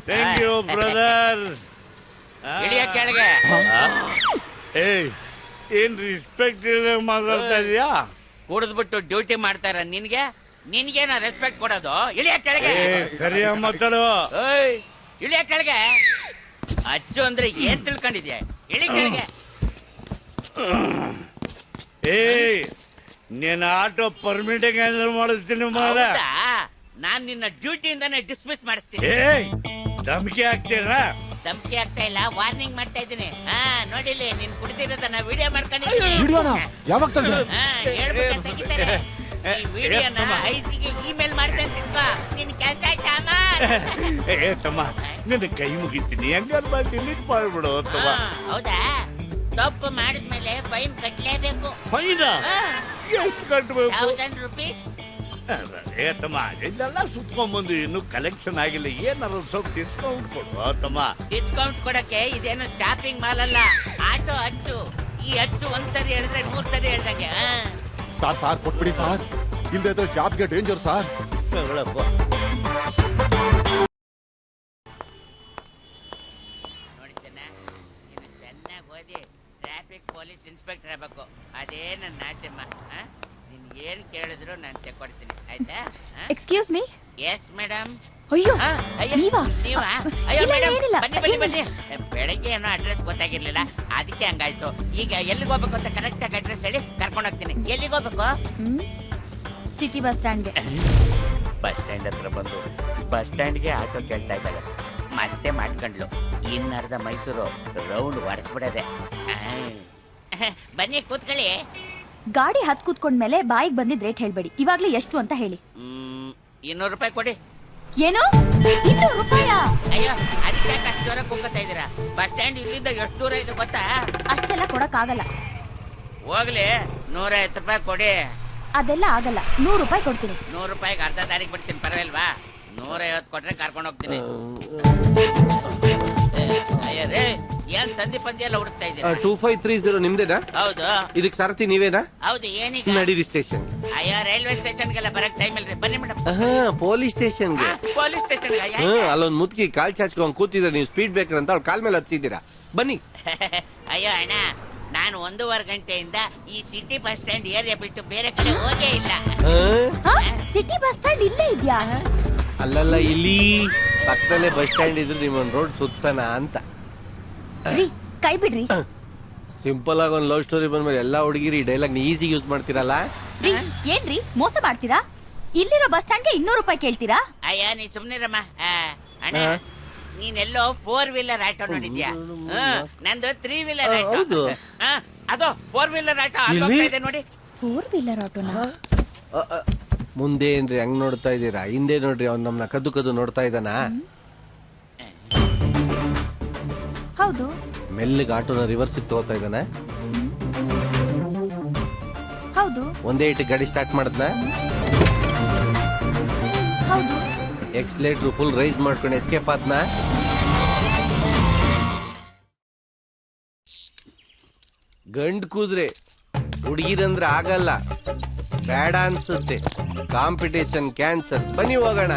Thank you brother. ಕೆಳಗೆ ಏನ್ ರೆಸ್ಪೆಕ್ಟ್ ಮಾತಾಡ್ತಾ ಇದೀಯಾ? ಕುಡಿದ್ಬಿಟ್ಟು ಡ್ಯೂಟಿ ಮಾಡ್ತಾರ ನಿನ್ಗೆ? ನಿನ್ಗೇನ ರೆಸ್ಪೆಕ್ಟ್ ಕೊಡೋದು? ಇಳಿಯ ಕೆಳಗೆ. ಸರಿಯ ಮಾತಾಡು. ಇಳಿಯ ಕೆಳಗೆ. ಅಚ್ಚು ಅಂದ್ರೆ ಏನ್ ತಿಳ್ಕೊಂಡಿದ್ಯಾ? ಇಳಿ ಕೆಳಗೆ. ನೀನ್ ಆಟೋ ಪರ್ಮಿಟ್ ಮಾಡಿಸ್ತೀನಿ ಮಾಡ. ನಾನ್ ನಿನ್ನ ಡ್ಯೂಟಿಯಿಂದಾನೆ ಡಿಸ್ಮಿಸ್ ಮಾಡಿಸ್ತೀನಿ. ಧಮಕಿ ಹಾಕ್ತೀರಾ? ಧಮಕಿ ಆಗ್ತಾ ಇಲ್ಲ, ವಾರ್ನಿಂಗ್ ಮಾಡ್ತಾ ಇದ್ದೀನಿ. ನೋಡಿಲಿ, ನೀನ್ ಕುಡ್ದಿರೋದನ್ನ ವಿಡಿಯೋ ಮಾಡ್ಕೊಂಡಿದ್ದೀನಿ. ಯಾವಾಗ ಹೇಳ್ಬೇಕು ತೆಗಿತಾರೆ. ಈ ವಿಡಿಯೋನ ಐಸಿಗೆ ಇಮೇಲ್ ಮಾಡ್ತೇನೆ. ನಿನ್ ಕೆಲಸ ತಮ್ಮ, ನಿನ್ನ ಕೈ ಮುಗಿತೀನಿ. ಹಂಗಾರ ಡಿಲೀಟ್ ಮಾಡ್ಬಿಡು. ಹೌದಾ? ತಪ್ಪು ಮಾಡಿದ್ಮೇಲೆ ಫೈನ್ ಕಟ್ಲೇಬೇಕು. ಫೈನ್ ಎಷ್ಟು ಕಟ್ಬೇಕು? 1000 ರೂಪೀಸ್. ತಮ್ಮ, ಇದೆಲ್ಲ ಸುತ್ಕೊಂಡ್ಬಂದು ಇನ್ನು ಕಲೆಕ್ಷನ್ ಆಗಿಲ್ಲ. ಏನಾದ್ರು ಸ್ವಲ್ಪ ಡಿಸ್ಕೌಂಟ್ ಕೊಡು ತಮ್ಮ. ಡಿಸ್ಕೌಂಟ್ ಕೊಡಕ್ಕೆ ಇದೇನು ಶಾಪಿಂಗ್ ಮಾಲ್ ಅಲ್ಲ, ಆಟೋ ಅಚ್ಚು. ಈ ಅಚ್ಚು ಒಂದ್ಸರಿ ಹೇಳಿದ್ರೆ 100 ಸರಿ ಹೇಳ್ದಂಗೆ. ಸಾರ್ ಸಾರ್ ಕೊಟ್ಬಿಡಿ ಸಾರ್, ಇಲ್ದೇ ಇದ್ರೆ ಜಾಬ್ಗೆ ಡೇಂಜರ್ ಸಾರ್. ನೋಡಿ ಚೆನ್ನ, ನೀನು ಚೆನ್ನಾಗಿ ಓದಿ ಟ್ರಾಫಿಕ್ ಪೊಲೀಸ್ ಇನ್ಸ್ಪೆಕ್ಟರ್ ಆಗ್ಬೇಕು. ಅದೇ ನನ್ನ ಆಸೆಮ್ಮ. ನಿನ್ಗೆ ಏನ್ ಕೇಳಿದ್ರು ನಾನು ತೆಕ್ಕೊಡ್ತೀನಿ, ಆಯ್ತಾ? Excuse me. Yes madam. ಅಯ್ಯೋ, ನೀವಾ? ಅಯ್ಯೋ ಇಲ್ಲ, ಮೇಡಮ್, ಏನಿಲ್ಲ. ಬನ್ನಿ ಬನ್ನಿ ಬನ್ನಿ. ಬೆಳಗ್ಗೆ ಏನೋ ಅಡ್ರೆಸ್ ಗೊತ್ತಾಗಿರ್ಲಿಲ್ಲ, ಅದಕ್ಕೆ ಹಂಗಾಯ್ತು. ಈಗ ಎಲ್ಲಿಗೆ ಹೋಗ್ಬೇಕು ಅಂತ ಕರೆಕ್ಟ್ ಆಗಿ ಅಡ್ರೆಸ್ ಹೇಳಿ ಕರ್ಕೊಂಡು ಹೋಗ್ತೀನಿ. ಎಲ್ಲಿಗೆ ಹೋಗ್ಬೇಕು? ಸಿಟಿ ಬಸ್ ಸ್ಟ್ಯಾಂಡ್ಗೆ. ಬಸ್ ಸ್ಟ್ಯಾಂಡ್ ಹತ್ರ ಬಂದು ಬಸ್ ಸ್ಟ್ಯಾಂಡ್ಗೆ ಆಟೋ ಕೇಳ್ತಾ ಇದ್ದಾಳೆ. ಮತ್ತೆ ಮಾಡ್ಕೊಂಡ್ಲು. ಇನ್ನರ್ಧ ಮೈಸೂರು ರೌಂಡ್ ಹೊಡೆಸ್ಬಿಡದೆ. ಬನ್ನಿ ಕೂತ್ಕೊಳ್ಳಿ. ಗಾಡಿ ಹತ್ ಕೂತ್ಕೊಂಡ್ಮೇಲೆ ಬಾಯಿಗೆ ಬಂದಿದ್ ರೇಟ್ ಹೇಳ್ಬೇಡಿ. ಇವಾಗ್ಲೇ ಎಷ್ಟು ಅಂತ ಹೇಳಿ. 200 ರೂಪಾಯಿ ಕೊಡಿ. ಏನು 200 ರೂಪಾಯ? ಅಯ್ಯೋ ಅದಕ್ಕೆ ಅಷ್ಟು ದೂರ ಕೂಗ್ತಾ ಇದ್ದೀರಾ? ಬಸ್ ಸ್ಟ್ಯಾಂಡ್ ಇಲ್ಲಿಂದ ಎಷ್ಟು ದೂರ ಇದೆ ಗೊತ್ತಾ? ಅಷ್ಟೆಲ್ಲ ಕೊಡಕ್ಕಾಗಲ್ಲ. ಹೋಗ್ಲಿ 150 ರೂಪಾಯಿ ಕೊಡಿ. ಅದೆಲ್ಲ ಆಗಲ್ಲ, 100 ರೂಪಾಯಿ ಕೊಡ್ತೀನಿ. 100 ರೂಪಾಯಿಗೆ ಅರ್ಧ ದಾರಿಗೆ ಬಿಡ್ತೀನಿ, ಪರವಾಗಿಲ್ವಾ? 150 ಕೊಟ್ರೆ ಕರ್ಕೊಂಡು ಹೋಗ್ತೀನಿ. ಅಯ್ಯ ರೇ, ಏನ್ ಸಂಧಿ ಪಂದ್ಯ ಎಲ್ಲ ಹುಡುಕ್ತಾ ಇದ್ದೀರಾ? 2530 ನಿಮ್ದೇನಾ? ಹೌದು. ಇದಕ್ಕೆ ಸಾರಥಿ ನೀವೇನಾ? ಹೌದು. ಏನೀಗ? ನಡೀರಿ ಸ್ಟೇಷನ್. ಅಯ್ಯೋ ರೈಲ್ವೆ ಸ್ಟೇಷನ್ಗೆಲ್ಲ ಬರಕ್ ಟೈಮ್ ಇಲ್ರಿ, ಬನ್ನಿ ಮೇಡಮ್. ಪೊಲೀಸ್ ಸ್ಟೇಷನ್ಗೆ. Police station? ಅಲ್ಲೊಂದ್ ಮುದುಕಿ ಕಾಲ್ ಚಾಚ್ಕೊಂಡ್ ಕೂತಿದ್ರೆ ನೀವು ಸ್ಪೀಡ್ ಬ್ರೇಕರ್ ಅಂತ ಅವ್ಳ ಕಾಲ್ ಮೇಲೆ ಹಚ್ಚಿದ್ದೀರಾ. ಬನ್ನಿ. ಅಯ್ಯೋ ಅಣ್ಣ, ನಾನು 1.5 ಗಂಟೆಯಿಂದ ಈ ಸಿಟಿ ಬಸ್ ಸ್ಟ್ಯಾಂಡ್ ಏರಿಯಾ ಬಿಟ್ಟು ಬೇರೆ ಕಡೆ ಹೋಗೇ ಇಲ್ಲ. ಸಿಟಿ ಬಸ್ ಸ್ಟ್ಯಾಂಡ್ ಇಲ್ಲೇ ಇದ್ಯಾ? ಅಲ್ಲಲ್ಲ, ಇಲ್ಲಿ ಪಕ್ಕದಲ್ಲೇ ಬಸ್ ಸ್ಟ್ಯಾಂಡ್ ಇದ್ರೆ ನಿಮ್ಮೊಂದ್ ರೋಡ್ ಸುತ್ತನ ಅಂತ. ಕೈ ಬಿಡ್ರಿ. ಸಿಂಪಲ್ ಆಗಿ ಒಂದ್ ಲವ್ ಸ್ಟೋರಿ ಬಂದ್ಮೇಲೆ ಎಲ್ಲಾ ಹುಡುಗಿರಿ ಡೈಲಾಗ್ ಈಸಿ ಯೂಸ್ ಮಾಡ್ತೀರಲ್ಲ. ಏನ್ರಿ ಮೋಸ ಮಾಡ್ತೀರಾ? ಇಲ್ಲಿರೋ ಬಸ್ ಸ್ಟ್ಯಾಂಡ್ಗೆ 200 ರೂಪಾಯಿ ಕೇಳ್ತೀರಾ? ಅಯ್ಯ ನೀ ಸುಮ್ನಿರಮ್ಮ. ಅಣ್ಣ, ನೀನೆಲ್ಲೋ 4 ವೀಲರ್ ಆಟೋ ನೋಡಿದ್ಯಾ? ನಂದು 3 ವೀಲರ್ ಆಟೋ. ಅದು 4 ವೀಲರ್ ಆಟೋ ಇದೆ ನೋಡಿ. 4 ವೀಲರ್ ಆಟೋನ? ಮುಂದೆ ಏನ್ರಿ ಹಂಗ್ ನೋಡ್ತಾ ಇದ್ದೀರಾ? ಹಿಂದೆ ನೋಡ್ರಿ, ಅವ್ನ್ ನಮ್ನ ಕದ್ದು ಕದ್ದು ನೋಡ್ತಾ ಇದ್ದಾನ. ಹೌದು. ಮೆಲ್ಲಿಗೆ ಆಟೋನ ರಿವರ್ಸ್ ತಗೋತಾ ಇದ್ದಾನ. ಹೌದು. ಒಂದೇ ಇಟ್ಟು ಗಾಡಿ ಸ್ಟಾರ್ಟ್ ಮಾಡದ್ನ. ಹೌದು. ಎಕ್ಸ್ಲೇಟರ್ ಫುಲ್ ರೈಸ್ ಮಾಡ್ಕೊಂಡು ಎಸ್ಕೇಪ್ ಆದ್ನ. ಗಂಡ್ ಕೂದ್ರೆ ಹುಡುಗಿರಂದ್ರೆ ಆಗಲ್ಲ, ಬೇಡ ಅನ್ಸುತ್ತೆ. Competition cancel. ಬನ್ನಿ ಹೋಗೋಣ.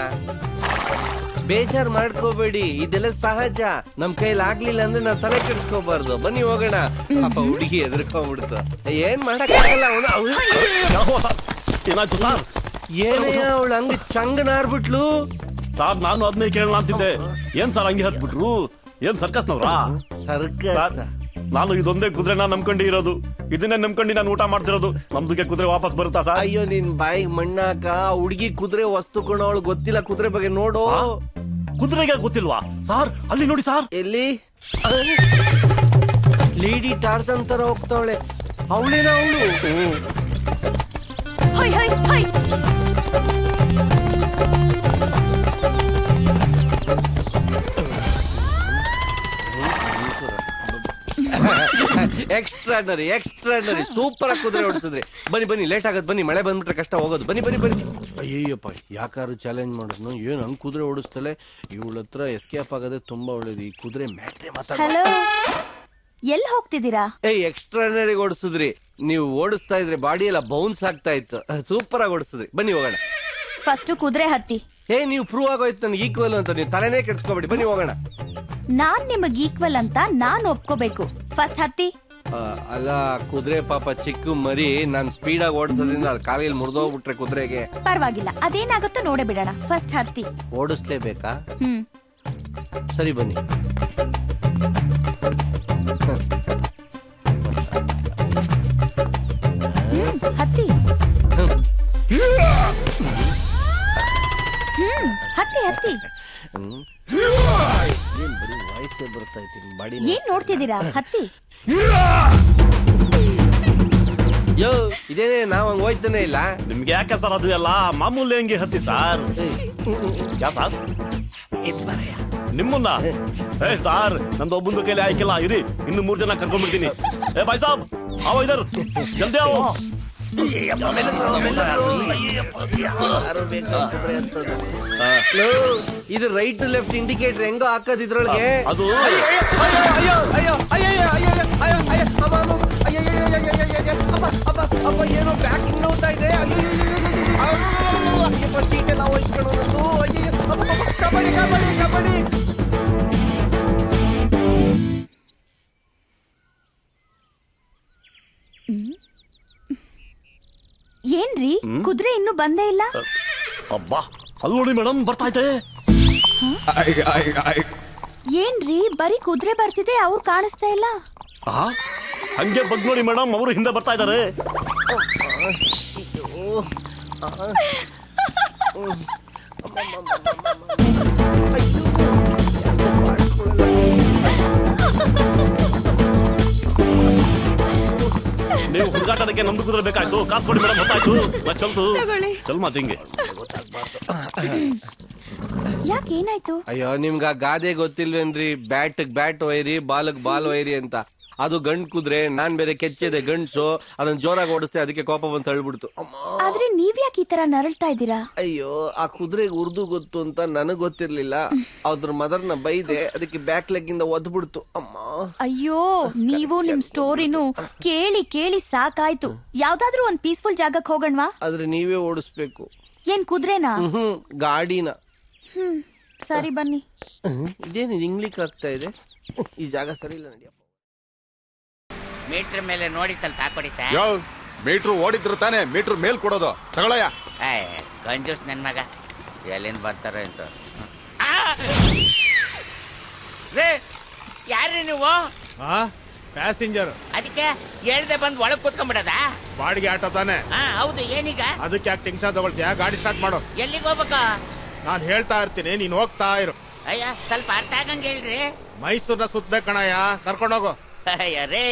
ಬೇಜಾರ್ ಮಾಡ್ಕೋಬೇಡಿ, ಇದೆಲ್ಲ ಸಹಜ. ನಮ್ ಕೈಲಿ ಆಗ್ಲಿಲ್ಲ ಅಂದ್ರೆ ನಾವ್ ತಲೆ ಕೆಡಿಸ್ಕೋಬಾರ್ದು. ಬನ್ನಿ ಹೋಗೋಣ. ಪಾಪ ಹುಡುಗಿ ಎದ್ರಕೊಂಡ್ಬಿಡ್ತು. ಏನ್ ಮಾಡಕ್ಕಾಗಲ್ಲ. ಏನಯ್ಯ ಅವಳು ಹಂಗ ಚಂಗನಾರ್ಬಿಟ್ಲು. ಸಾರ್, ನಾನು ಅದನ್ನೇ ಕೇಳೋಣ ಅಂತಿದ್ದೆ. ಏನ್ ಸರ್ ಹಂಗೆ ಹತ್ಬಿಟ್ರು? ಏನ್ ಸರ್ಕಸ್ನವ್ರಾ? ಸರ್ಕಸ್? ನಾನು ಇದೊಂದೇ ಕುದುರೆನ ನಂಬ್ಕೊಂಡಿ ಇರೋದು, ಇದನ್ನೇ ನಂಬ್ಕೊಂಡು ನಾನು ಊಟ ಮಾಡ್ತಿರೋದು. ನಮ್ದಕ್ಕೆ ಕುದುರೆ ವಾಪಸ್ ಬರುತ್ತಾ ಸರ್? ಅಯ್ಯೋ ನಿನ್ ಬಾಯಿಗೆ ಮಣ್ಣಾಕ. ಹುಡುಗಿ ಕುದುರೆ ವಸ್ತು ಕೊಂಡು ಅವಳು ಗೊತ್ತಿಲ್ಲ ಕುದುರೆ ಬಗ್ಗೆ. ನೋಡು. ಕುದುರೆಗೆ ಗೊತ್ತಿಲ್ವಾ ಸಾರ್? ಅಲ್ಲಿ ನೋಡಿ ಸಾರ್. ಎಲ್ಲಿ? ಲೇಡಿ ಟಾರ್ಜನ್ ತರ ಹೋಗ್ತಾವಳೆ. ಅವಳೇನ ಅವಳು? Extraordinary, extraordinary. ಸೂಪರ್ ಆಗಿ ಕುದುರೆ ಓಡಿಸಿದ್ರಿ. ಬನ್ನಿ ಬನ್ನಿ, ಲೇಟ್ ಆಗದ್. ಬನ್ನಿ, ಮಳೆ ಬಂದ್ಬಿಟ್ರೆ ಕಷ್ಟ ಹೋಗೋದು. ಬನ್ನಿ ಬನ್ನಿ ಬನ್ನಿ. ಅಯ್ಯಪ್ಪ, ಯಾಕಾರು ಚಾಲೆಂಜ್ ಮಾಡಿದ್ನು? ಏನ್ ಹಂಗ್ ಕುದುರೆ ಓಡಿಸ್ತಲೆ? ಇವಳ ಹತ್ರ ಎಸ್ಕೇಪ್ ಆಗೋದೇ ತುಂಬಾ ಒಳ್ಳೇದು. ಈ ಕುದುರೆ ಮ್ಯಾಟ್ರೆ ಹಲೋ, ಎಲ್ಲಿ ಹೋಗ್ತಿದ್ದೀರಾ? ಎಕ್ಸ್ಟ್ರಾಡನರಿ ಓಡಿಸಿದ್ರಿ. ನೀವು ಓಡಿಸ್ತಾ ಇದ್ರೆ ಬಾಡಿ ಎಲ್ಲ ಬೌನ್ಸ್ ಆಗ್ತಾ ಇತ್ತು. ಸೂಪರ್ ಆಗಿ ಓಡಿಸಿದ್ರಿ. ಬನ್ನಿ ಹೋಗೋಣ. ಫಸ್ಟ್ ಕುದುರೆ ಹತ್ತಿ. ನೀವು ಪ್ರೂವ್ ಆಗೋಯ್ತು ನನ್ಗೆ ಈಕ್ವಲ್ ಅಂತ. ನೀವು ತಲೆನೇ ಕೆಡ್ಸ್ಕೊಬೇಡಿ. ಬನ್ನಿ ಹೋಗೋಣ. ನಾನ್ ನಿಮಗ್ ಈಕ್ವಲ್ ಅಂತ ನಾನ್ ಒಪ್ಕೋಬೇಕು. ಫಸ್ಟ್ ಹತ್ತಿ. ಅಲ್ಲ, ಕುದುರೆ ಪಾಪ ಚಿಕ್ಕ ಮರಿ. ನಾನ್ ಸ್ಪೀಡ್ ಆಗಿ ಓಡಿಸೋದ್ರಿಂದ ಅದ್ ಕಾಲಿಗೆ ಮುರಿದೋಗ್ಬಿಟ್ರೆ ಕುದುರೆಗೆ. ಪರವಾಗಿಲ್ಲ, ಅದೇನಾಗುತ್ತೋ ನೋಡೇ ಬಿಡೋಣ. ಫಸ್ಟ್ ಹತ್ತಿ. ಓಡಿಸ್ಲೇಬೇಕಾ? ಸರಿ ಬನ್ನಿ. ಹತ್ತಿ. ಹತ್ತಿ ಹತ್ತಿ. ಏನ್ ಬರೀ ವಾಯ್ಸೇ ಬರ್ತಾ ಇತ್ತು ಬಾಡಿ. ಏನ್ ನೋಡ್ತಿದ್ದೀರಾ? ಹತ್ತಿ. ಯೋ, ಇದೇನೆ ನಾವ್ ಹಂಗ ಹೋಯ್ತಾನೆ ಇಲ್ಲ. ನಿಮ್ಗೆ ಯಾಕೆ ಸರ್ ಅದು ಎಲ್ಲ? ಮಾಮೂಲಿ ಹೆಂಗೆ ಹತ್ತಿ ಸರ್? ಯಾ ಸರ್ ನಿಮ್ಮನ್ನ? ಸಾರ್, ನಂದು ಒಬ್ಬಂದು ಕೈಲಿ ಆಯ್ಕಿಲ್ಲ. ಇರಿ, ಇನ್ನು 3 ಜನ ಕರ್ಕೊಂಡ್ಬಿಡ್ತೀನಿ. ಭಾಯ್ ಸಾಬ್, ಆವ ಇದರ್ ಜಲ್ದಿ ಆವೋ. ಇದು ರೈಟ್ ಟು ಲೆಫ್ಟ್ ಇಂಡಿಕೇಟರ್ ಹೆಂಗೋ ಹಾಕೋದ್ ಇದ್ರೊಳಗೆ. ಅದು ಏನೋ ಬ್ಯಾಕಿಂಗ್ ನೋಡ್ತಾ ಇದೆ. ಸೀಟೆಲ್ಲ ಹೋಯ್ತು. ಕಬಡ್ಡಿ ಕಬಡ್ಡಿ ಕಬಡ್ಡಿ. ಏನ್ರಿ, ಕುದುರೆ ಇನ್ನು ಬಂದೇ ಇಲ್ಲ? ಅಬ್ಬಾ, ಅಲ್ಲಿ ನೋಡಿ ಮೇಡಮ್, ಬರ್ತಾ ಇದೆ. ಏನ್ರಿ, ಬರೀ ಕುದುರೆ ಬರ್ತಿದೆ, ಅವ್ರು ಕಾಣಿಸ್ತಾ ಇಲ್ಲ. ಹಂಗೆ ಬಗ್ ನೋಡಿ ಮೇಡಮ್, ಅವರು ಹಿಂದೆ ಬರ್ತಾ ಇದಾರೆ. ನೀವು ಹುಡುಗಾಟಕ್ಕೆ ನಮ್ದು ಕುದುರೆ ಬೇಕಾಯ್ತು. ಕಾಸು ಕೊಡಿ ಮೇಡಮ್, ಗೊತ್ತಾಯ್ತು. ಚಲ್ತು ಚಲ್ ಮಾತು ಹಿಂಗೆ. ಯಾಕೆ ಏನಾಯ್ತು? ಅಯ್ಯೋ ನಿಮ್ಗ ಆ ಗಾದೆ ಗೊತ್ತಿಲ್ವೇನ್ರಿ? ಬ್ಯಾಟ್ ಒಯ್ರಿ ಬಾಲ್ ಒಯ್ರಿ ಅಂತ. ಅದು ಗಂಡ್ ಕುದ್ರೆ, ನಾನ್ ಬೇರೆ ಕೆಚ್ಚದೆ ಗಂಡ್ಸು, ಅದನ್ನ ಜೋರಾಗಿ ಓಡಿಸ್ತೆ, ಅದಕ್ಕೆ ಕೋಪ ಬಂತು ತಳ್ಬಿಡ್ತು. ಆದ್ರೆ ನೀವ್ಯಾಕೆ ಈ ತರ ನರಳ್ತಾ ಇದ್ದೀರಾ? ಅಯ್ಯೋ ಆ ಕುದುರೆಗೆ ಉರ್ದು ಗೊತ್ತು ಅಂತ ನನಗ್ ಗೊತ್ತಿರ್ಲಿಲ್ಲ. ಅದ್ರ ಮದರ್ನ ಬೈದೆ, ಅದಕ್ಕೆ ಬ್ಯಾಕ್ ಲೆಗ್ ಇಂದ ಒದ್ಬಿಡ್ತು. ಅಮ್ಮ ಅಯ್ಯೋ, ನೀವು ನಿಮ್ ಸ್ಟೋರಿನು ಕೇಳಿ ಕೇಳಿ ಸಾಕಾಯ್ತು. ಯಾವ್ದಾದ್ರೂ ಒಂದ್ ಪೀಸ್ಫುಲ್ ಜಾಗಕ್ಕೆ ಹೋಗಣ್ವಾ? ಆದ್ರೆ ನೀವೇ ಓಡಿಸ್ಬೇಕು. ಏನ್ ಕುದ್ರೆನಾ? ಗಾಡಿನ. ಸರಿ ಬನ್ನಿ. ಇದೇನಿದು ಇಂಗ್ಲಿಕ್ ಆಗ್ತಾ ಇದೆ? ಈ ಜಾಗ ಸರಿ ಇಲ್ಲ. ನಡಿಯಪ್ಪ. ಮೀಟರ್ ಮೇಲೆ ನೋಡಿ ಸ್ವಲ್ಪ ಹಾಕೊಡಿ ಸರ್. ಯೋ, ಮೀಟ್ರು ಓಡಿದ್ರು ತಾನೆ ಮೀಟ್ರ್ ಮೇಲ್ ಕೊಡೋದು. ತಗೊಳಯ್ಯ. ಕಂಜೂಸ್ ನನ್ ಮಗ ಎಲ್ಲಿಂದ ಬರ್ತಾರ ಅಂತ. ಯಾರ್ರಿ ನೀವು? ಪ್ಯಾಸೆಂಜರ್. ಅದಕ್ಕೆ ಹೇಳ್ದೆ ಬಂದ್ ಒಳಗ್ ಕೂತ್ಕೊಂಡ್ಬಿಡದ? ಬಾಡಿಗೆ ಆಟೋ ತಾನೆ? ಹೌದು. ಏನೀಗ? ಅದಕ್ಕೆ ಯಾಕೆ ಟೆನ್ಷನ್ ತಗೊಳ್ತೀಯ? ಗಾಡಿ ಸ್ಟಾರ್ಟ್ ಮಾಡು. ಎಲ್ಲಿಗೆ ಹೋಗ್ಬೇಕು? ನಾನು ಹೇಳ್ತಾ ಇರ್ತೀನಿ, ನೀನ್ ಹೋಗ್ತಾ ಇರು. ಅಯ್ಯ ಸ್ವಲ್ಪ ಅರ್ಥ ಆಗಂಗ ಹೇಳ್ರಿ. ಮೈಸೂರ್ನ ಸುತ್ತಬೇಕು ಕಣಯ್ಯ, ಕರ್ಕೊಂಡೋಗು. ಅಯ್ಯ ರೇ,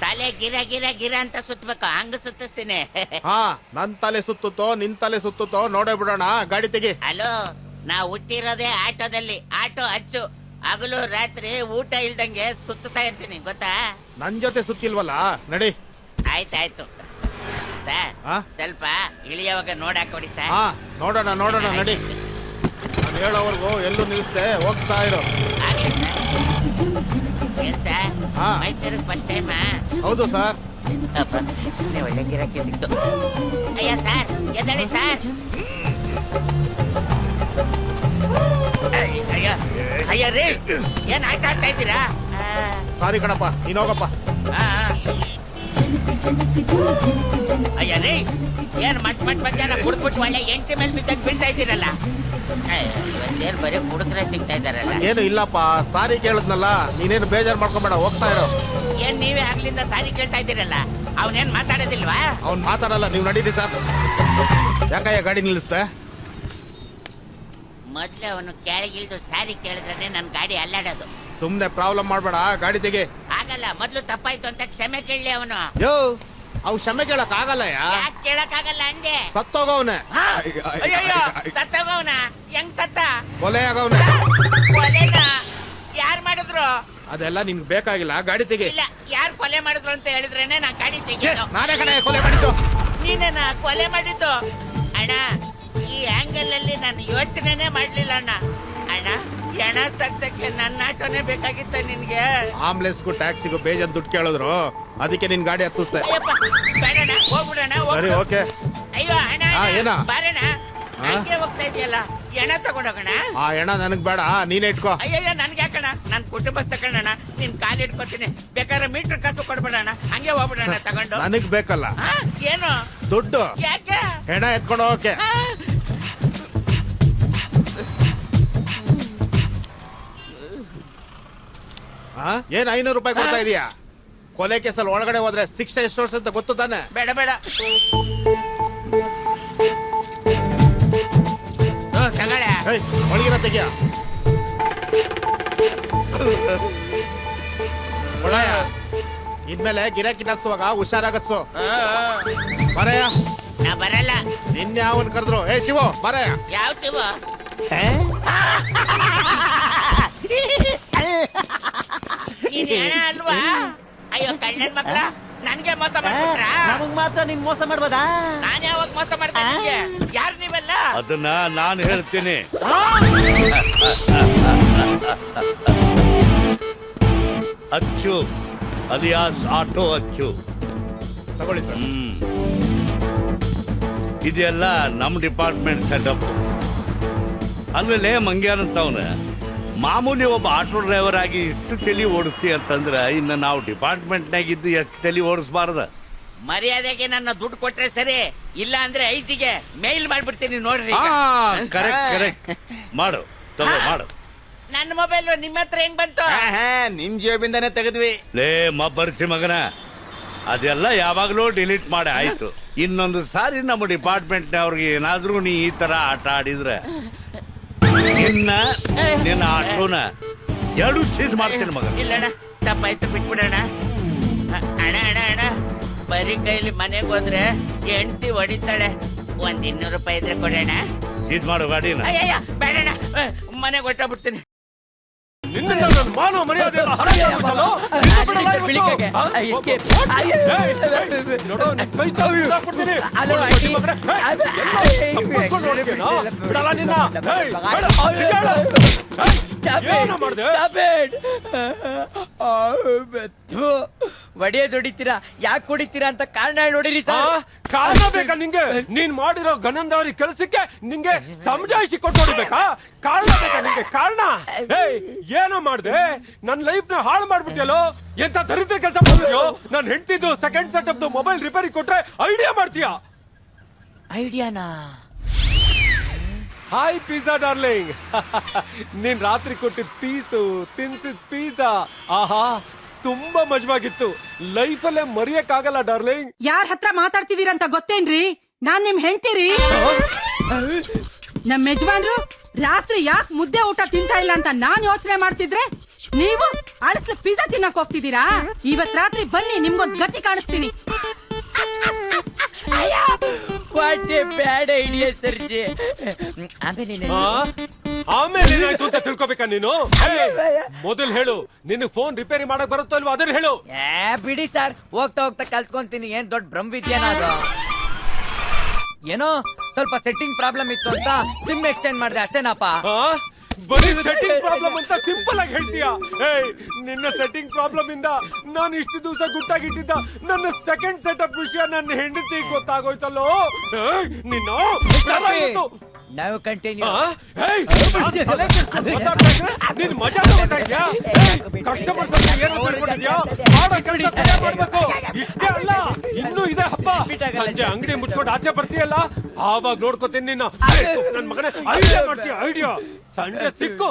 ತಲೆ ಗಿರ ಗಿರ ಗಿರ ಅಂತ ಸುತ್ತಬೇಕು, ಹಂಗ ಸುತ್ತಿಸ್ತೀನಿ. ನನ್ ತಲೆ ಸುತ್ತುತ್ತೋ ನಿನ್ ತಲೆ ಸುತ್ತುತ್ತೋ ನೋಡೇ ಬಿಡೋಣ. ಗಾಡಿ ತೆಗಿ. ಹಲೋ, ನಾ ಹುಟ್ಟಿರೋದೇ ಆಟೋದಲ್ಲಿ. ಆಟೋ ಹಚ್ಚು. ಹಗಲು ರಾತ್ರಿ ಊಟ ಇಲ್ದಂಗೆ ಸುತ್ತಾ ಇರ್ತೀನಿ, ಗೊತ್ತಾ? ನನ್ ಜೊತೆ ಸುತ್ತಿಲ್ವಲ್ಲ, ನಡಿ. ಆಯ್ತಾಯ್ತು ಸರ್, ಸ್ವಲ್ಪ ಇಳಿಯವಾಗ ನೋಡಾಕೊಡಿ ಸರ್. ನೋಡೋಣ ನಡಿ. ನಾನು ಹೇಳೋವರೆಗೂ ಎಲ್ಲೂ ನಿಲ್ಲಿಸ್ದೆ, ಹೋಗ್ತಾ ಇರೋ. ಮೈಸೂರಿಗೆ ಫಸ್ಟ್ ಟೈಮ್? ಹೌದು ಸರ್. ಒಳ್ಳೆ ಗಿರಾಕಿ ಸಿಕ್ತು. ಅಯ್ಯ ಸರ್, ಎದ್ದೇಳಿ ಸರ್. ಅಯ್ಯ ರೀ, ಏನ್ ಆಟ ಆಡ್ತಾ ಇದ್ದೀರಾ? ಸಾರಿ ಕಣಪ್ಪ, ನೀನ್ ಹೋಗಪ್ಪ. ಅಯ್ಯ ರೀ, ಏನ್ ಮಟ್ ಮಧ್ಯಾಹ್ನ ಕುಡ್ಬಿಟ್ಟು ಒಳ್ಳೆ ಎಂಟಿ ಮೇಲೆ ಬಿದ್ದಾಗ ಬೀಳ್ತಾ ಇದ್ದೀರಲ್ಲ. ಇವತ್ತೇನು ಬರೀ ಕುಡುಕ್ರೆ ಸಿಗ್ತಾ ಇದ್ದಾರಲ್ಲ. ಏನು ಇಲ್ಲಪ್ಪ, ಸಾರಿ ಕೇಳಿದ್ನಲ್ಲ, ನೀನೇನು ಬೇಜಾರು ಮಾಡ್ಕೊಂಬೇಡ, ಹೋಗ್ತಾ ಇರೋ. ಏನ್ ನೀವೇ ಆಗ್ಲಿಂದ ಸಾರಿ ಕೇಳ್ತಾ ಇದ್ದೀರಲ್ಲ? ಅವನೇನ್ ಮಾತಾಡೋದಿಲ್ವಾ? ಅವ್ನ್ ಮಾತಾಡಲ್ಲ, ನೀವು ನಡೀರಿ ಸರ್. ಯಾಕಯ್ಯ ಗಾಡಿ ನಿಲ್ಲಿಸ್ದೆ? ಮೊದ್ಲು ಅವನು ಕೆಳಗಿಲ್ದು ಸಾರಿ ಕೇಳಿದ್ರೆ ನನ್ ಗಾಡಿ ಅಲ್ಲಾಡೋದು. ಸುಮ್ನೆ ಪ್ರಾಬ್ಲಮ್ ಮಾಡ್ಬೇಡ, ಗಾಡಿ ತೆಗಿ. ಆಗಲ್ಲ, ಮೊದ್ಲು ತಪ್ಪಾಯ್ತು ಅಂತ ಕ್ಷಮೆ ಕೇಳಲಿ ಅವನು. ಅವ್ ಕ್ಷಮೆ ಕೇಳಕ್ ಆಗಲ್ಲ. ಯಾಕೆ ಕೇಳಕ್ ಆಗಲ್ಲ ಅಂದೆ? ಸತ್ತೋಗವ್ನೆ. ಸತ್ತೋಗವ್ನ? ಹೆಂಗ್ ಸತ್ತ? ಕೊಲೆ ಆಗವ್ನೆ. ಕೊಲೆನ ಯಾರ್ ಮಾಡಿದ್ರು? ಅದೆಲ್ಲ ನಿನ್ಗೆ ಬೇಕಾಗಿಲ್ಲ, ಗಾಡಿ ತೆಗಿ. ಇಲ್ಲ, ಯಾರು ಕೊಲೆ ಮಾಡಿದ್ರು ಅಂತ ಹೇಳಿದ್ರೇನೆ ನಾ ಗಾಡಿ ತೆಗಿಯೋದು. ನಾನೇ ಕಣೆ ಕೊಲೆ ಮಾಡಿದ್ದು. ನೀನೇನಾ ಕೊಲೆ ಮಾಡಿದ್ದು? ಅಣ್ಣ, ಈ ಆಂಗಲ್ ಅಲ್ಲಿ ನಾನು ಯೋಚನೆನೇ ಮಾಡ್ಲಿಲ್ಲ ಅಣ್ಣ. ಅಣ್ಣ, ಹೆಣ ಸಕ್ಸಕ್ಕೆ ನನ್ನ ಆಟೋನೇ ಬೇಕಾಗಿತ್ತ ನಿನ್ಗೆ? ಆಂಬುಲೆನ್ಸ್ಗೂ ಟ್ಯಾಕ್ಸಿಗೂ ಬೇಜನ್ ದುಡ್ಡು ಕೇಳಿದ್ರು, ಅದಕ್ಕೆ ನಿನ್ ಗಾಡಿ ಹತ್ತಿಸ್ದೆ. ಬೇಡಣ, ಹೋಗ್ಬಿಡೋಣ. ಸರಿ, ಓಕೆ. ಅಯ್ಯೋ ಅಣ್ಣ, ಏನ ಬಾರಣ. ಹಂಗೆ ಹೋಗ್ತಾ ಇದೆಯಲ್ಲ, ಎಣ ತಗೊಂಡೋಗೋಣ. ಆ ಎಣ ನನಗ್ ಬೇಡ, ನೀನೇ ಇಟ್ಕೋ. ಅಯ್ಯಯ್ಯ, ನನ್ಗೆ ಯಾಕಣ? ನನ್ ಕುಟುಂಬಸ್ಥ ಕಣಣ್ಣ, ನಿನ್ ಕಾಲ್ ಇಟ್ಕೋತೀನಿ. ಬೇಕಾದ್ರೆ ಮೀಟರ್ ಕಾಸು ಕೊಡ್ಬೇಡಣ, ಹಂಗೆ ಹೋಗ್ಬಿಡೋಣ ತಗೊಂಡು. ನನಗ್ ಬೇಕಲ್ಲ ಏನು ದುಡ್ಡು? ಯಾಕೆ? ಹೆಣ ಎತ್ಕೊಂಡು ಹೋಗಕ್ಕೆ. ಏನ್ 500 ರೂಪಾಯಿ ಕೊಡ್ತಾ ಇದೀಯಾ? ಕೊಲೆ ಕೇಸಲ್ಲಿ ಒಳಗಡೆ ಹೋದ್ರೆ ಶಿಕ್ಷೆ ಎಷ್ಟು ವರ್ಷ ಅಂತ ಗೊತ್ತು ತಾನೆ? ಬೇಡ ಬೇಡ. ಒಳಗಿರ ತೆಗಿಯ. ಒಳಯ ಇನ್ಮೇಲೆ ಗಿರಾಕಿ ನಡ್ಸುವಾಗ ಹುಷಾರಾಗತ್ಸು. ಬರಯ. ನಾ ಬರಲ್ಲ. ನಿನ್ನೆ ಯಾವನ್ ಕರೆದ್ರು? ಶಿವು ಬರಯ. ಯಾವ ಶಿವು? ನೀನ್ ಹೆಣ ಅಲ್ವಾ? ಅಯ್ಯೋ ಕಳ್ಳನ್ ಮಕ್ಳ, ನನ್ಗೆ ಮೋಸ ಮಾಡ್ಬಿಟ್ರ? ನಮಗ್ ಮಾತ್ರ ನಿನ್ ಮೋಸ ಮಾಡ್ಬೋದಾ? ನಾನ್ ಯಾವಾಗ ಮೋಸ ಮಾಡ್ದೆ ನಿಮ್ಗೆ? ಯಾರು ನೀವೆಲ್ಲ? ಅದನ್ನ ನಾನು ಹೇಳ್ತೀನಿ. ಅಚ್ಚು ಅಲಿಯಾಸ್ ಆಟೋ ಅಚ್ಚು. ತಗೊಳ್ಳಿ. ಇದೆಲ್ಲ ನಮ್ ಡಿಪಾರ್ಟ್ಮೆಂಟ್ ಸೆಟಪ್. ಅಲ್ವೇ ಮಂಗ್ಯಾನಂತವನ ಮಾಮೂಲಿ ಒಬ್ಬ ಆಟೋ ಡ್ರೈವರ್ ಆಗಿ ಇಷ್ಟು ತಲೆ ಓಡಿಸ್ತಿ ಅಂತಂದ್ರ ಇನ್ನು ನಾವು ಡಿಪಾರ್ಟ್ಮೆಂಟ್ನಾಗಿದ್ದು ಎಷ್ಟು ತಲೆ ಓಡಿಸ್ಬಾರ್ದ? ಮರ್ಯಾದೆಗೆ ನನ್ನ ದುಡ್ಡು ಕೊಟ್ರೆ ಸರಿ, ಇಲ್ಲ ಅಂದ್ರೆ ಐತಿಗೆ ಮೇಲ್ ಮಾಡ್ಬಿಡ್ತೀನಿ ನೋಡ್ರಿ. ಕರೆಕ್ಟ್ ಕರೆಕ್ಟ್ ಮಾಡು, ತಗೋ ಮಾಡು. ನನ್ನ ಮೊಬೈಲ್ ನಿಮ್ಮ ಹತ್ರ ಹೆಂಗ್ ಬಂತು? ನಿನ್ ಜೇಬಿಂದಾನೆ ತೆಗೆದ್ವಿ. ಲೇ ಮಬ್ಬರ್ಸಿ ಮಗನ, ಅದೆಲ್ಲ ಯಾವಾಗ್ಲೂ ಡಿಲೀಟ್ ಮಾಡಿ ಆಯ್ತು. ಇನ್ನೊಂದು ಸಾರಿ ನಮ್ಮ ಡಿಪಾರ್ಟ್ಮೆಂಟ್ನವ್ರಿಗೆ ಏನಾದ್ರೂ ನೀ ಈ ತರ ಆಟ ಆಡಿದ್ರೆ ನಿನ್ನ ಆಟೋನ ಎರಡು ಸೀಸ್ ಮಾಡ್ತೀನಿ ಮಗ. ಇಲ್ಲಣ್ಣ, ತಪ್ಪಾಯ್ತು, ಬಿಟ್ಬಿಡೋಣ. ಅಣ್ಣ ಅಣ್ಣ ಅಣ್ಣ, ಬರೀ ಕೈಲಿ ಮನೆಗೆ ಹೋದ್ರೆ ಹೆಂಡತಿ ಹೊಡಿತಾಳೆ. 200 ರೂಪಾಯಿ ಇದ್ರೆ ಕೊಡೋಣ. ಇದ್ ಮಾಡು ಗಾಡಿನ. ಅಯ್ಯಯ್ಯ ಬೇಡಣ್ಣ, ಮನೆಗೆ ಹೊಟ್ಟಬಿಡ್ತೀನಿ. ನಿನ್ನಿಂದ ನನ್ನ ಮಾನವ ಮರ್ಯಾದೆ ಎಲ್ಲ ಹರಾಜಾಗ್ಬಿಟ್ಟಲ್ಲೋ? ನಿನ್ನ ಬಿಡಲ್ಲ ಇವತ್ತು? ನೋಡು, ನಿನ್ ಕೈ ತಾವು ಇದಾಕ್ಬಿಡ್ತೀನಿ. ಮಗನೇ, ತಪ್ಪಿಸ್ಕೊಂಡು ಹೋಗ್ತೀನಾ? ಬಿಡಲ್ಲ ನಿನ್ನ. ಏನು ಮಾಡ್ದೆ? ಒಡೆಯೋದು ಹೊಡಿತೀರಾ, ಯಾಕೆ ಹೊಡಿತೀರಾ ಅಂತ ಕಾರಣ ಹೇಳಿ ಹೊಡಿರಿ ಸರ್. ಕಾರಣ ಬೇಕಾ ನಿಂಗೆ? ನೀನ್ ಮಾಡಿರೋ ಗನಂದಾರಿ ಕೆಲಸಕ್ಕೆ ನಿಂಗೆ ಸಮಜಾಯಿಸಿ ಕೊಟ್ಟು ಹೊಡಿಬೇಕಾ? ಕಾರಣ ಬೇಕಾ ನಿಂಗೆ? ಕಾರಣ ಏನೋ ಮಾಡ್ದೆ? ನನ್ ಲೈಫ್ ನ ಹಾಳು ಮಾಡ್ಬಿಟ್ಟಿಯಲ್ಲೋ? ಎಂತ ದರಿದ್ರ ಕೆಲಸ ಮಾಡಿದ್ಯೋ? ನನ್ ಹೆಂಡ್ತಿದ್ದು ಸೆಕೆಂಡ್ ಸೆಟಪ್ ಮೊಬೈಲ್ ರಿಪೇರಿ ಕೊಟ್ರೆ ಐಡಿಯಾ ಮಾಡ್ತೀಯಾ? ಐಡಿಯಾನಾ? Hi pizza darling. ನೀನ್ ರಾತ್ರಿ ಕೊಟ್ಟಿದ್ ಪೀಸು, ತಿನ್ಸಿದ್ ಪಿಜ್ಜಾ, ಆಹಾ ತುಂಬಾ ಮಜವಾಗಿತ್ತು. ಲೈಫಲ್ಲೇ ಮರೆಯಕ್ಕಾಗಲ್ಲ ಡಾರ್ಲಿಂಗ್. ಯಾರ ಹತ್ರ ಮಾತಾಡ್ತಿದೀರಂತ ಗೊತ್ತೇನ್ರಿ? ನಾನ್ ನಿಮ್ ಹೆಂಡ್ತೀರಿ. ನಮ್ ಯಜಮಾನ್ರು ರಾತ್ರಿ ಯಾಕೆ ಮುದ್ದೆ ಊಟ ತಿಂತಾ ಇಲ್ಲ ಅಂತ ನಾನ್ ಯೋಚನೆ ಮಾಡ್ತಿದ್ರೆ ನೀವು ಅಳಸ್ಲು ಪಿಜ್ಜಾ ತಿನ್ನಕ್ ಹೋಗ್ತಿದ್ದೀರಾ? ಇವತ್ ರಾತ್ರಿ ಬನ್ನಿ, ನಿಮ್ಗೊಂದ್ ಗತಿ ಕಾಣಿಸ್ತೀನಿ. ವಾಟ್ ಎ ಬ್ಯಾಡ್ ಐಡಿಯಾ ಸರ್ಜಿ. ಆಮೇಲೆ ಏನಾಯ್ತು ಅಂತ ತಿಳ್ಕೊಬೇಕಾ ನೀನು? ಮೊದಲು ಹೇಳು, ನಿನ್ ಫೋನ್ ರಿಪೇರಿ ಮಾಡಕ್ ಬರುತ್ತೋ ಇಲ್ವೋ ಅದನ್ನ ಹೇಳು. ಬಿಡಿ ಸರ್, ಹೋಗ್ತಾ ಹೋಗ್ತಾ ಕಲ್ತ್ಕೊಂತೀನಿ. ಏನ್ ದೊಡ್ಡ ಬ್ರಹ್ಮವಿದ್ಯಾನ ಅದು? ಏನೋ ಸ್ವಲ್ಪ ಸೆಟ್ಟಿಂಗ್ ಪ್ರಾಬ್ಲಮ್ ಇತ್ತು ಅಂತ ಸಿಮ್ ಎಕ್ಸ್ಚೇಂಜ್ ಮಾಡಿದೆ ಅಷ್ಟೇನಪ್ಪ. ಬರೀ ಸೆಟ್ಟಿಂಗ್ ಪ್ರಾಬ್ಲಮ್ ಅಂತ ಸಿಂಪಲ್ ಆಗಿ ಹೇಳ್ತೀಯಾ? ನಿನ್ನ ಸೆಟ್ಟಿಂಗ್ ಪ್ರಾಬ್ಲಮ್ ಇಂದ ನಾನು ಇಷ್ಟು ದಿವಸ ಗುಟ್ಟಾಗಿಟ್ಟಿದ್ದ ನನ್ನ ಸೆಕೆಂಡ್ ಸೆಟಪ್ ವಿಷಯ ನನ್ನ ಹೆಂಡತಿ ಗೊತ್ತಾಗೋಯ್ತಲ್ಲೋ. ನಿನ್ನ ನಾವು ಕಂಟಿನ್ಯೂ. ನೀನ್ ಮಜಾ ತಗೋತಾ ಇದ್ಯಾ? ಕಸ್ಟಮರ್ ಏನೋ ತಿಳ್ಕೊಂಡಿದ್ಯಾ? ಮಾಡೋ ಕೆಲಸ ಸರಿಯಾಗಿ ಮಾಡ್ಬೇಕು. ಇಷ್ಟೇ ಅಲ್ಲ, ಇನ್ನೂ ಇದೆ ಹಬ್ಬ. ಸಂಜೆ ಅಂಗಡಿ ಮುಚ್ಕೊಂಡು ಆಚೆ ಬರ್ತೀಯಲ್ಲ, ಆವಾಗ ನೋಡ್ಕೋತೀನಿ ನಿನ್ನ. ನನ್ ಮಗನೇ ಐಡಿಯಾ ಮಾಡ್ತೀಯ? ಐಡಿಯಾ ಸಂಜೆ ಸಿಕ್ಕು